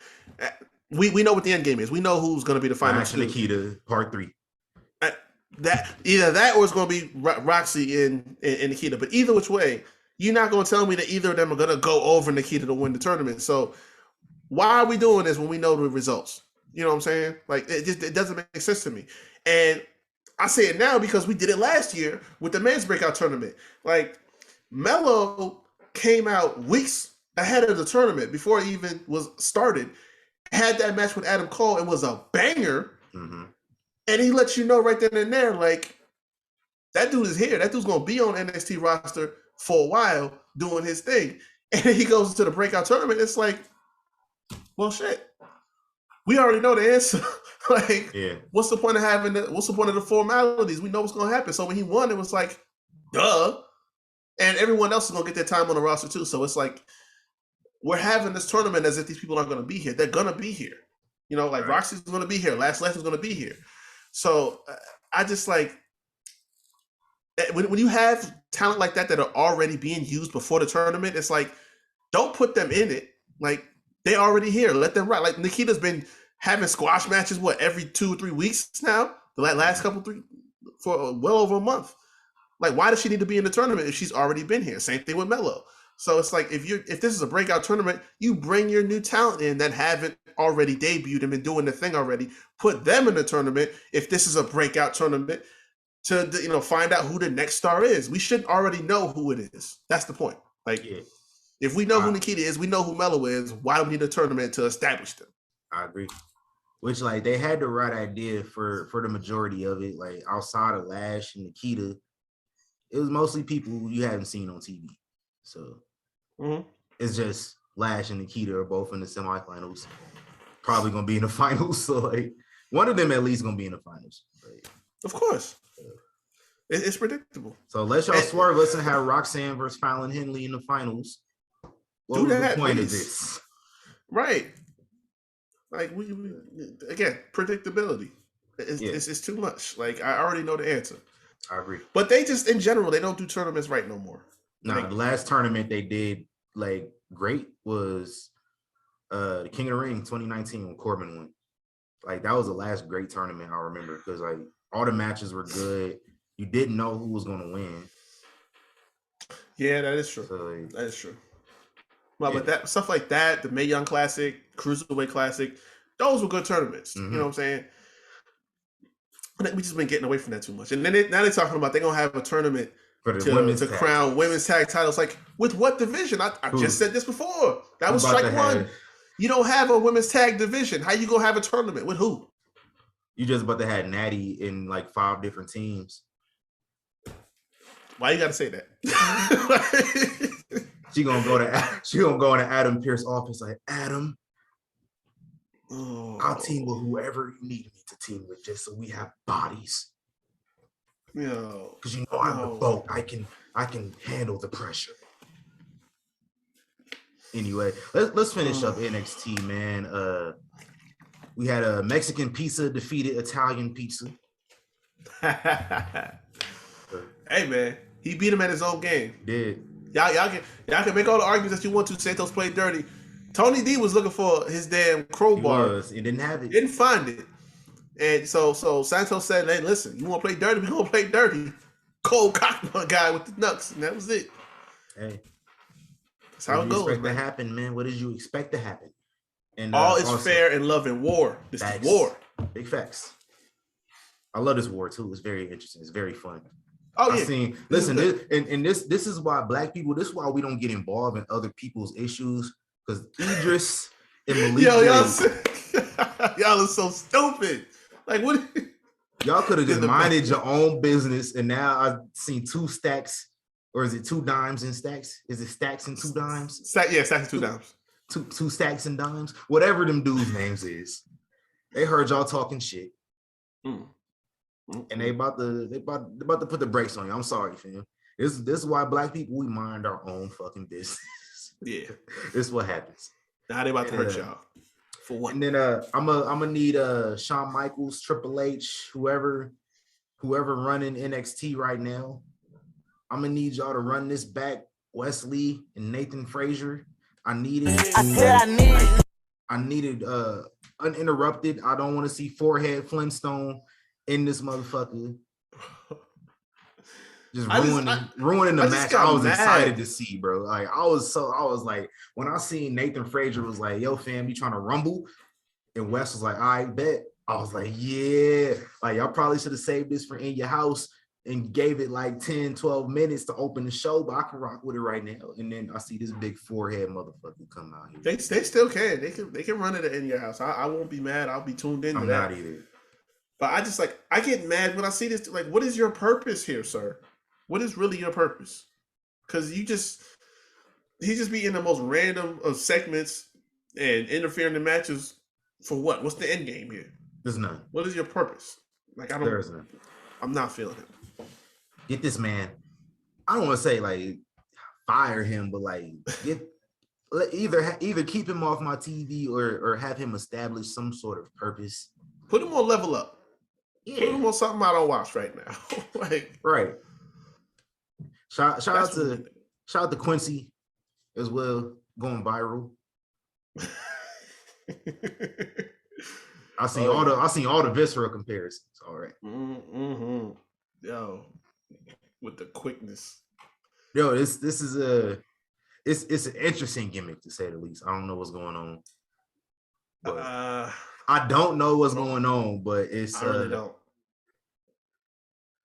we know what the end game is. We know who's going to be the final. Lash and Nikita, part 3. That either that or it's going to be Roxy and Nikita. But either which way, you're not going to tell me that either of them are going to go over Nikita to win the tournament. So why are we doing this when we know the results? You know what I'm saying? Like it doesn't make sense to me. And I say it now because we did it last year with the men's breakout tournament. Like Melo came out weeks ahead of the tournament before it even was started, had that match with Adam Cole and was a banger. Mm-hmm. And he lets you know right then and there, like, that dude is here. That dude's going to be on NXT roster for a while doing his thing. And then he goes to the breakout tournament. It's like, well, shit. We already know the answer. Like, what's the point of what's the point of the formalities? We know what's going to happen. So when he won, it was like, duh. And everyone else is going to get their time on the roster too. So it's like, we're having this tournament as if these people aren't going to be here. They're going to be here. You know, like Roxy's going to be here. Lash Legend's going to be here. So I just like, when you have talent like that are already being used before the tournament, it's like, don't put them in it. Like, they're already here. Let them ride. Like, Nikita's been having squash matches, every 2 or 3 weeks now? The last couple, 3, for well over a month. Like, why does she need to be in the tournament if she's already been here? Same thing with Melo. So it's like, if this is a breakout tournament, you bring your new talent in that haven't already debuted and been doing the thing already. Put them in the tournament if this is a breakout tournament to find out who the next star is. We should already know who it is. That's the point. Like, if we know who Nikita is, we know who Melo is. Why do we need a tournament to establish them? I agree. Which, like, they had the right idea for the majority of it. Like, outside of Lash and Nikita, it was mostly people who you haven't seen on TV. So it's just Lash and Nikita are both in the semifinals. Probably gonna be in the finals. So like one of them at least gonna be in the finals. Like, of course. It's predictable. So let's y'all swerve. Let's have Roxanne versus Fallon Henley in the finals. What was the point of this? Right. Like we again, predictability. It's too much. Like I already know the answer. I agree. But they just in general, they don't do tournaments right no more. The last tournament they did like great was the King of the Ring 2019 when Corbin won. Like that was the last great tournament I remember because like all the matches were good. You didn't know who was going to win. Yeah, that is true. So, like, that is true. Well, but that stuff like that, the Mae Young Classic, Cruiserweight Classic, those were good tournaments. Mm-hmm. You know what I'm saying? We just been getting away from that too much. And then now they're talking about they're gonna have a tournament to crown women's tag titles. Like with what division? I just said this before. That was strike one. You don't have a women's tag division. How you gonna have a tournament with who? You just about to have Natty in like 5 different teams. Why you gotta say that? She gonna go into Adam Pearce's office like, Adam, I'll team with whoever you need me to team with, just so we have bodies. Because you know I'm the boat. I can handle the pressure. Anyway, let's finish up NXT, man. We had a Mexican pizza defeated Italian pizza. Hey man, he beat him at his own game. Did. Y'all can make all the arguments that you want to. Santos played dirty. Tony D was looking for his damn crowbar. He didn't have it. Didn't find it. And so Santos said, hey, listen, you want to play dirty? We're going to play dirty. Cold cocknut guy with the nuts. And that was it. Hey. That's how it goes. What did you expect to happen, man? What did you expect to happen? And all is fair in love and war. This is war. Big facts. I love this war, too. It's very interesting. It's very fun. Oh, yeah. This is why Black people, this is why we don't get involved in other people's issues. Because Idris and Malik y'all are so stupid. Like, what? Y'all could have just minded your own business, and now I've seen 2 stacks, or is it 2 dimes and stacks? Is it stacks and 2 dimes? Stacks and 2 dimes. Two stacks and dimes, whatever them dudes' names is. They heard y'all talking shit, and they about to put the brakes on you. I'm sorry, fam. This is why black people, we mind our own fucking business. Yeah, this is what happens. Now they about to hurt y'all. For what? And then I'm gonna need Shawn Michaels, Triple H, whoever running NXT right now. I'm gonna need y'all to run this back, Wesley and Nathan Frazier. I needed uninterrupted. I don't want to see forehead Flintstone in this motherfucker. Just ruining the match. I was excited to see, bro. Like I was like, when I seen Nathan Frazier was like, yo, fam, you trying to rumble? And Wes was like, I bet. I was like, yeah. Like y'all probably should have saved this for In Your House and gave it like 10, 12 minutes to open the show, but I can rock with it right now. And then I see this big forehead motherfucker come out here. They still can. They can run it In Your House. I won't be mad. I'll be tuned into I'm that. not either. But I get mad when I see this. Like, what is your purpose here, sir? What is really your purpose? Because he just be in the most random of segments and interfering in matches for what? What's the end game here? There's none. What is your purpose? Like There's none. I'm not feeling it. Get this man. I don't want to say like fire him, but like either keep him off my TV or have him establish some sort of purpose. Put him on Level Up. Yeah. Put him on something I don't watch right now. Like right. Shout out to Quincy as well, going viral. I seen all the visceral comparisons. All right. Mm-hmm. Yo, with the quickness. Yo, this is it's an interesting gimmick to say the least. I don't know what's going on. I don't know what's going on, but it's I really don't.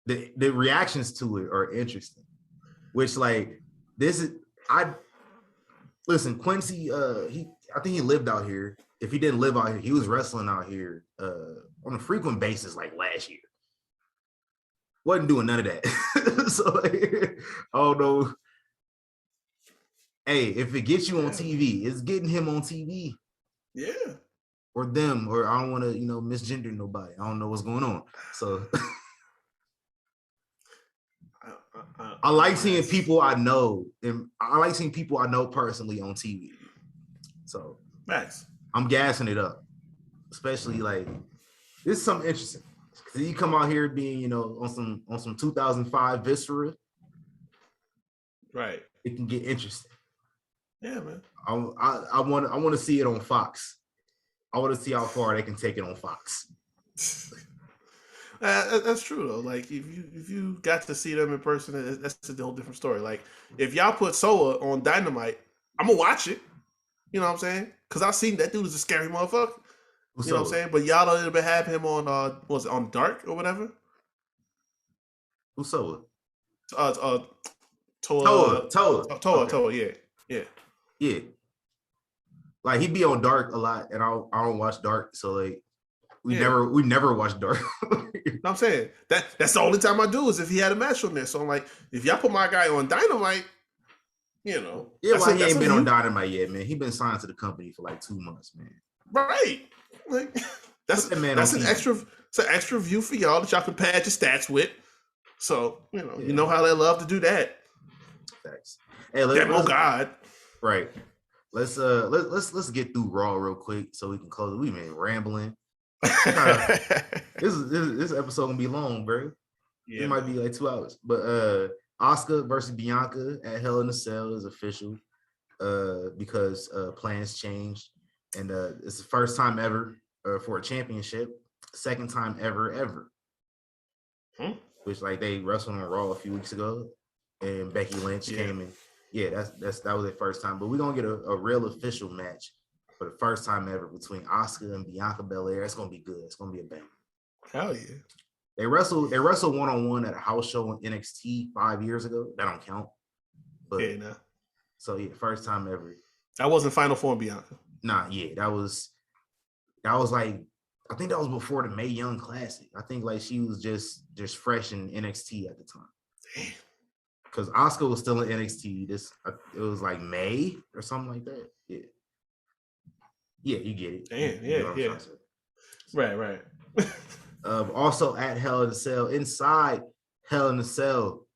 The reactions to it are interesting. Which like this is listen, Quincy I think he lived out here. If he didn't live out here, he was wrestling out here on a frequent basis like last year. Wasn't doing none of that. So like, I don't know. Hey, if it gets you on TV, it's getting him on TV. Yeah. Or them, or I don't want to, misgender nobody. I don't know what's going on. So I like seeing people I know, and I like seeing people I know personally on TV. So Max, I'm gassing it up, especially like this is something interesting. Cause you come out here being, on some 2005 viscera, right? It can get interesting. Yeah, man. I want to see it on Fox. I want to see how far they can take it on Fox. That's true though. Like if you got to see them in person, that's a whole different story. Like if y'all put Soa on Dynamite, I'm gonna watch it. You know what I'm saying? Because I've seen that dude is a scary motherfucker. You know what I'm saying? But y'all don't even have him on what was it, on Dark or whatever? Who's Soa? Toa, yeah. Like he be on Dark a lot, and I don't watch Dark, so like we never watch Dark. I'm saying that's the only time I do is if he had a match on there. So I'm like, if y'all put my guy on Dynamite, Yeah, well, he ain't been on Dynamite yet, man. He been signed to the company for like 2 months, man. Right. Like that's an extra view for y'all that y'all can pad your stats with. So you know how they love to do that. Thanks. Hey, God. Right. Let's get through Raw real quick so we can close it. We've been rambling. This episode gonna be long, bro. Yeah, it might be like 2 hours. But Asuka versus Bianca at Hell in a Cell is official because plans changed, and it's the first time ever for a championship, second time ever. Which like they wrestled on Raw a few weeks ago, and Becky Lynch came in. Yeah, that was their first time. But we're gonna get a real official match for the first time ever between Asuka and Bianca Belair. It's gonna be good. It's gonna be a bang. Hell yeah. They wrestled one-on-one at a house show on NXT 5 years ago. That don't count. But so first time ever. That wasn't Final Form Bianca. Nah, yeah, that was like, I think that was before the Mae Young Classic. I think like she was just fresh in NXT at the time. Because Asuka was still in NXT. It was like May or something like that. Yeah, you get it. Damn, Yeah. Right. Also at Hell in a Cell, inside Hell in a Cell,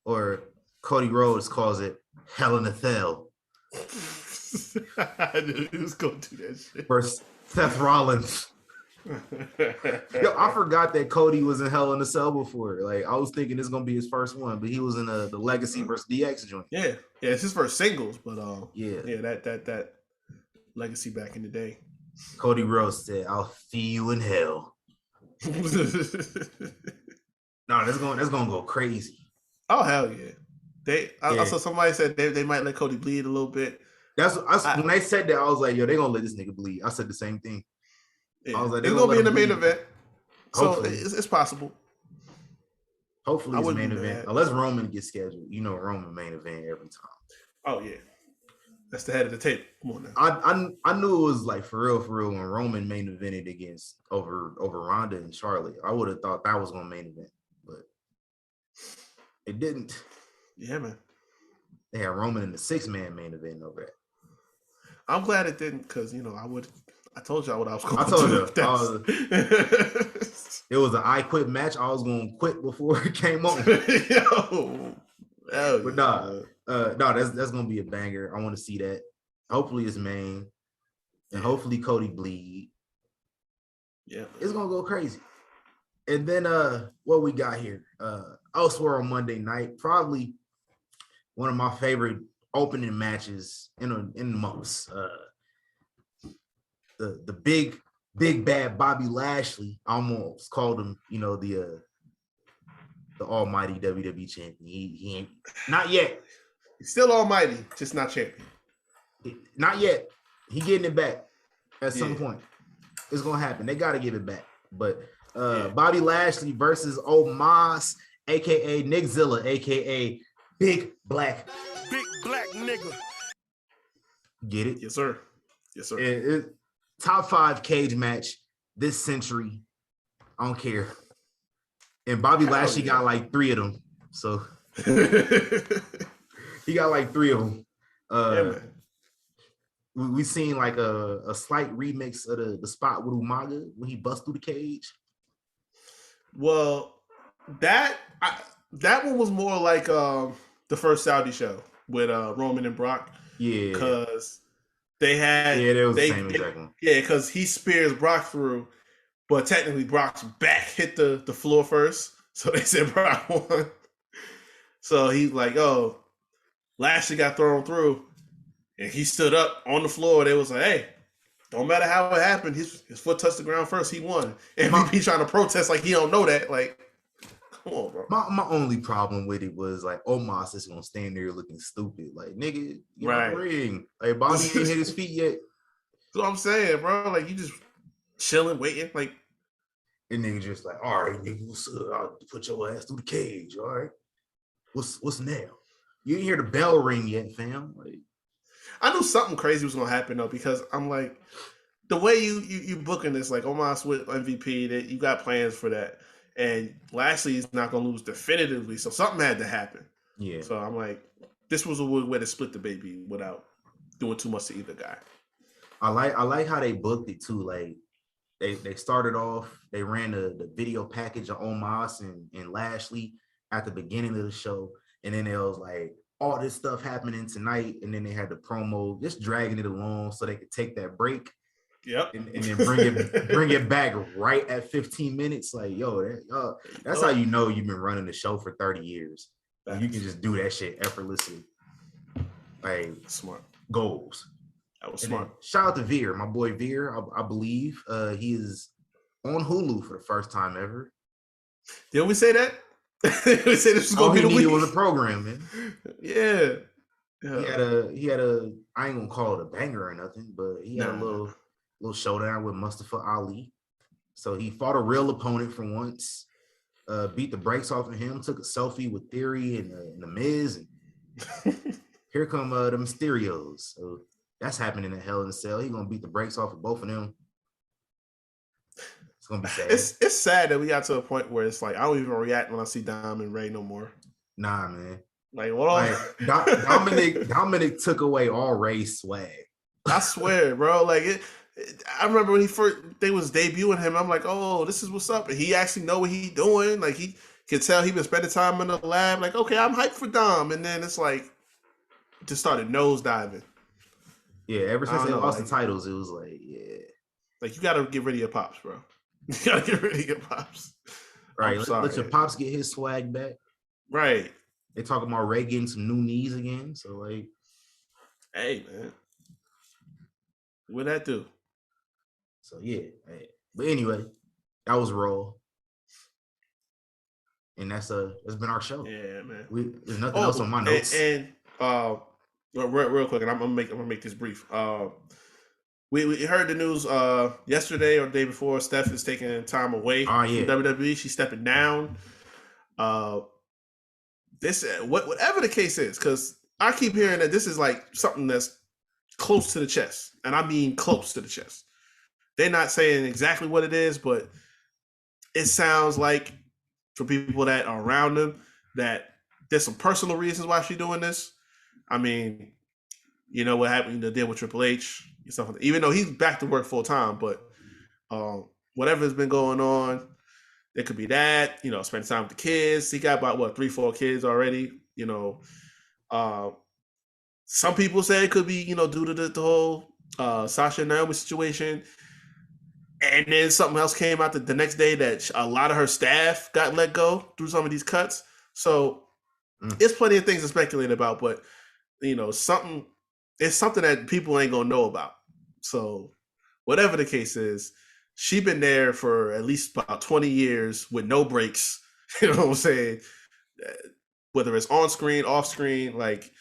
or Cody Rhodes calls it Hell in a Cell. I knew he was going to do that shit. Versus Seth Rollins. Yo, I forgot that Cody was in Hell in a Cell before. Like, I was thinking this is gonna be his first one, but he was in the Legacy versus DX joint. Yeah, it's his first singles, but yeah, that Legacy back in the day. Cody Rhodes said, "I'll see you in hell." No, that's gonna go crazy. Oh hell yeah! I saw somebody said they might let Cody bleed a little bit. When they said that, I was like, yo, they gonna let this nigga bleed. I said the same thing. Yeah. I was like, it's gonna be in the main event, Hopefully. So it's possible. Hopefully, it's main event. Unless Roman gets scheduled, Roman main event every time. Oh yeah, that's the head of the table. Come on now. I knew it was like for real when Roman main evented against over Ronda and Charlotte. I would have thought that was gonna main event, but it didn't. Yeah, man. They had Roman in the 6-man main event over that. I'm glad it didn't, because I told y'all what I was going to do. I told you. It was an I Quit match. I was going to quit before it came on. But that's going to be a banger. I want to see that. Hopefully it's main. And hopefully Cody bleed. Yeah. It's going to go crazy. And then what we got here? Elsewhere on Monday night, probably one of my favorite opening matches in months. The big bad Bobby Lashley, I almost called him, the almighty WWE champion. He ain't, not yet. He's still almighty, just not champion. Not yet. He getting it back at some point. It's gonna happen. They gotta give it back. But Bobby Lashley versus Omos, aka Nick Zilla, aka Big Black nigga. Get it? Yes, sir. It top 5 cage match this century. I don't care. And Bobby Lashley got like 3 of them. So he got like 3 of them. We seen like a slight remix of the spot with Umaga when he busts through the cage. Well, that one was more like the first Saudi show with Roman and Brock. Yeah, because they had the same exact one. Yeah, because he spears Brock through, but technically Brock's back hit the floor first, so they said Brock won. So he's like, "Oh, Lashley got thrown through, and he stood up on the floor." They was like, "Hey, don't matter how it happened, his foot touched the ground first. He won." MVP trying to protest like he don't know that. Like, come on, bro. My only problem with it was like Omos is gonna stand there looking stupid. Like, nigga, you right. Ring. Like, Bobby ain't hit his feet yet. That's what I'm saying, bro. Like, you just chilling, waiting. Like, and nigga just like, all right, nigga, I'll put your ass through the cage. All right, what's now? You didn't hear the bell ring yet, fam. Like, I knew something crazy was gonna happen though, because I'm like, the way you booking this, like Omos with MVP, that you got plans for that. And Lashley is not going to lose definitively, so something had to happen. Yeah. So I'm like, this was a good way to split the baby without doing too much to either guy. I like how they booked it too. Like they started off, they ran the video package of Omos and Lashley at the beginning of the show, and then it was like all this stuff happening tonight, and then they had the promo, just dragging it along so they could take that break. Yep. And then bring it back right at 15 minutes. Like, that's how you know you've been running the show for 30 years. Like, you can just do that shit effortlessly. Like, smart goals. That was smart. Shout out to Veer, my boy Veer. I believe he is on Hulu for the first time ever. Didn't we say that? We said this was gonna be the week. All he needed was a program, man. Yeah. He had a I ain't gonna call it a banger or nothing, but he had a little showdown with Mustafa Ali. So he fought a real opponent for once, beat the brakes off of him, took a selfie with Theory and the Miz. And here come the Mysterios. So That's happening in Hell in a Cell. He's gonna beat the brakes off of both of them. It's gonna be sad. It's sad that we got to a point where it's like I don't even react when I see Dom and Ray no more. Nah, man. Like what? Dominic took away all Ray's swag. I swear, bro. Like I remember when they was debuting him. I'm like, oh, this is what's up, and he actually know what he doing. Like he could tell he been spending time in the lab. Like, okay, I'm hyped for Dom, and then it's like just started nosediving. Yeah, ever since they lost the titles, it was like, yeah. Like, you got to get rid of your pops, bro. You got to get rid of your pops. Right. Let your pops get his swag back. Right. They talking about Ray getting some new knees again. So, like. Hey, man. What'd that do? So, yeah. Hey. But anyway, that was Raw. And that's been our show. Yeah, man. There's nothing else on my notes. And real quick, and I'm gonna make this brief. We heard the news yesterday or the day before. Steph is taking time away from WWE. She's stepping down. Whatever the case is, because I keep hearing that this is like something that's close to the chest, and I mean close to the chest. They're not saying exactly what it is, but it sounds like for people that are around them that there's some personal reasons why she's doing this. I mean, you know what happened to deal with Triple H and stuff like that. Even though he's back to work full time, but whatever's been going on, it could be that, spend time with the kids. He got about 3-4 kids already. Some people say it could be, due to the whole Sasha and Naomi situation. And then something else came out the next day that a lot of her staff got let go through some of these cuts. So it's plenty of things to speculate about, but it's something that people ain't gonna know about. So whatever the case is, she been there for at least about 20 years with no breaks. You know what I'm saying? Whether it's on screen, off screen, like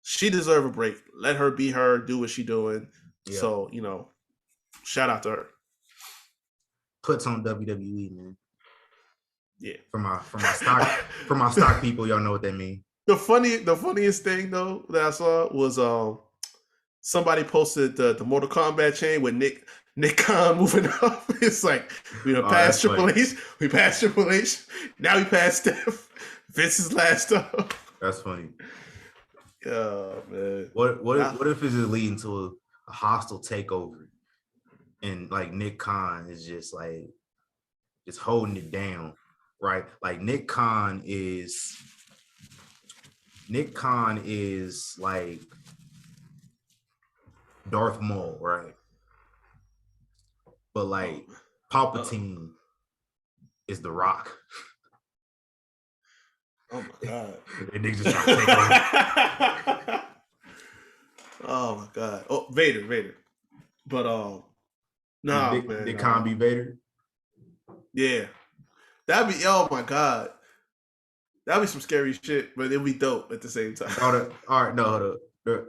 she deserve a break. Let her be her, do what she doing. Yeah. So, shout out to her. Puts on WWE, man. Yeah. For my stock people, y'all know what that mean. The funniest thing though that I saw was somebody posted the Mortal Kombat chain with Nick Khan moving up. It's like past Triple H, we passed Triple H, now we passed Steph. Vince's last up. That's funny. Oh man. What if it's just leading to a hostile takeover? And like Nick Khan is just holding it down, right? Like Nick Khan is like Darth Maul, right? But like Palpatine is The Rock. Oh my god! And niggas just trying to take over. Oh my god! Oh, Vader. But nah, man. Did Khan be Vader? Yeah, that'd be. Oh my god, that'd be some scary shit, but it'd be dope at the same time. All right, no, hold up.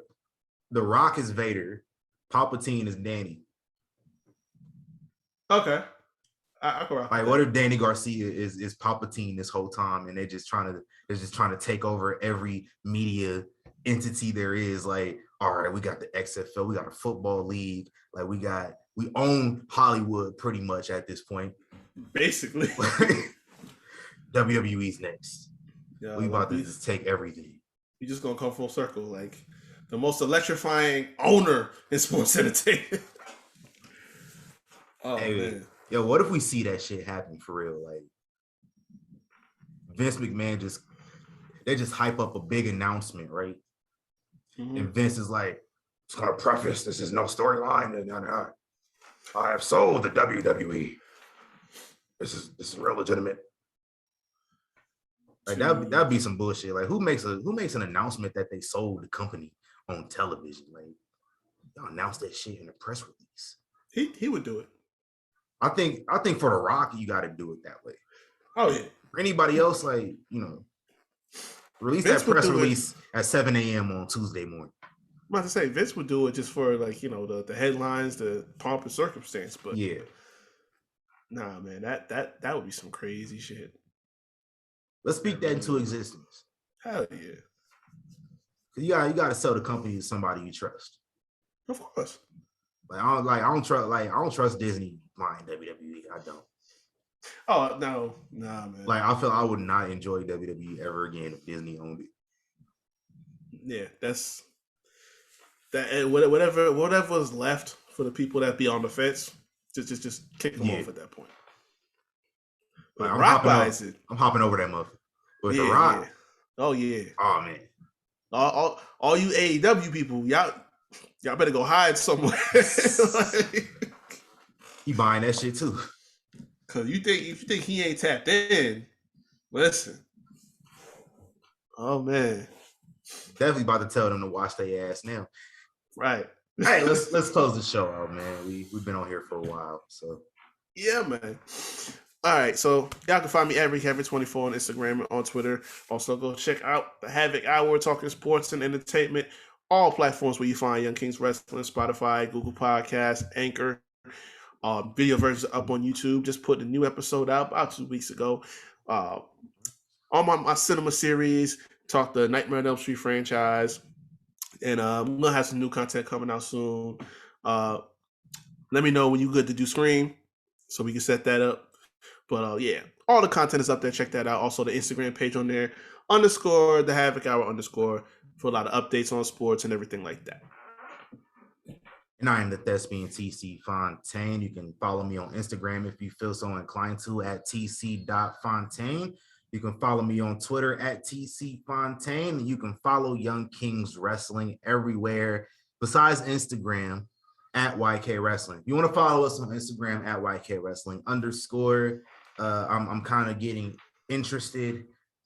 The Rock is Vader. Palpatine is Danny. Okay, I can rock. Like, what if Danny Garcia is Palpatine this whole time, and they're just trying to take over every media entity there is? Like, all right, we got the XFL, we got a football league, like we own Hollywood pretty much at this point. Basically, WWE's next. Yeah, we about to just take everything. We just gonna come full circle, like the most electrifying owner in sports entertainment. Oh man. Yo, what if we see that shit happen for real? Like Vince McMahon they just hype up a big announcement, right? Mm-hmm. And Vince is like, it's gonna preface, this is no storyline. I have sold the WWE. This is real legitimate. Like that'd be some bullshit. Like who makes an announcement that they sold the company on television? Like y'all announce that shit in a press release. He would do it. I think for The Rock, you got to do it that way. Oh yeah. For anybody else, like release Vince that press release at 7 a.m. on Tuesday morning. I'm about to say Vince would do it just for like the headlines, the pomp and circumstance. But yeah, nah, man, that would be some crazy shit. Let's speak that into existence. Hell yeah. You got to sell the company to somebody you trust. Of course. I don't trust Disney buying WWE. I don't. Oh no, nah, man. Like, I feel I would not enjoy WWE ever again if Disney owned it. Yeah, that's that. And whatever is left for the people that be on the fence, just kick them off at that point. Like, I'm hopping over that motherfucker. But The Rock. Yeah. Oh yeah. Oh man. All you AEW people, y'all better go hide somewhere. He buying that shit too. Cause if you think he ain't tapped in, listen. Oh man. Definitely about to tell them to watch their ass now. Right. Hey, let's close the show out, man. We've been on here for a while, so yeah, man. All right, so y'all can find me at RickHavick24 on Instagram and on Twitter. Also, go check out the Havoc Hour, talking sports and entertainment. All platforms where you find Young Kings Wrestling, Spotify, Google Podcasts, Anchor. Video versions up on YouTube. Just put a new episode out about 2 weeks ago. On my cinema series, talk the Nightmare on Elm Street franchise. And I'm going to have some new content coming out soon. Let me know when you're good to do Scream so we can set that up. But yeah, all the content is up there. Check that out. Also, the Instagram page on there, _ the Havoc Hour _ for a lot of updates on sports and everything like that. And I am the thespian TC Fontaine. You can follow me on Instagram if you feel so inclined to at tc.fontaine. You can follow me on Twitter at tcfontaine. You can follow Young Kings Wrestling everywhere besides Instagram at YK Wrestling. If you want to follow us on Instagram at YK Wrestling _ I'm kind of getting interested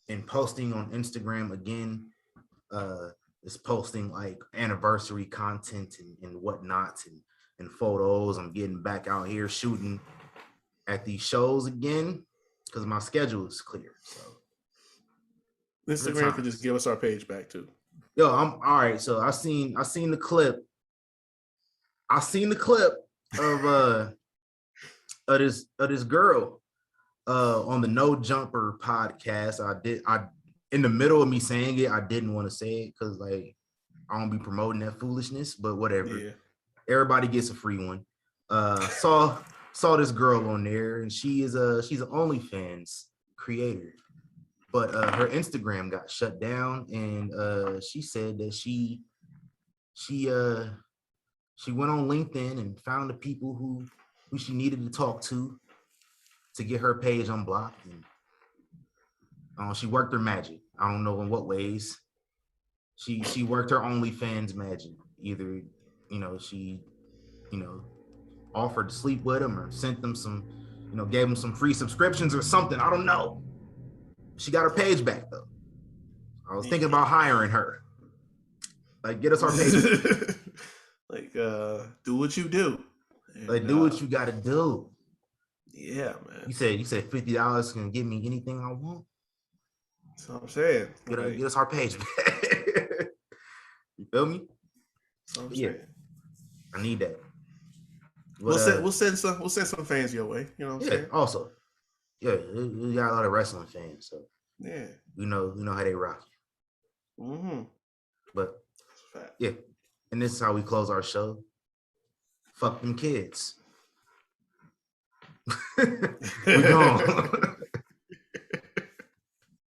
in posting on Instagram again. Is posting like anniversary content and whatnot and photos. I'm getting back out here shooting at these shows again because my schedule is clear. So Instagram could just give us our page back too. Yo, I'm all right. So I seen the clip. I seen the clip of this girl on the No Jumper podcast. I in the middle of me saying it, I didn't want to say it because like I don't be promoting that foolishness, but whatever. Yeah. Everybody gets a free one. Saw this girl on there, and she's an OnlyFans creator, but her Instagram got shut down, and she said that she went on LinkedIn and found the people who she needed to talk to get her page unblocked, and she worked her magic. I don't know in what ways. She worked her OnlyFans magic. Either, she, offered to sleep with him or sent them some, gave them some free subscriptions or something. I don't know. She got her page back though. I was thinking about hiring her. Like, get us our page. Like, do what you do. And, like, do what you got to do. Yeah, man. You said $50 can give me anything I want. That's what I'm saying. Get us our page back. You feel me? That's what I'm saying. I need that. But, we'll send some fans your way. You know what I'm saying? Also, we got a lot of wrestling fans, so yeah, we know how they rock. Mm-hmm. But yeah, and this is how we close our show. Fuck them kids. We gone.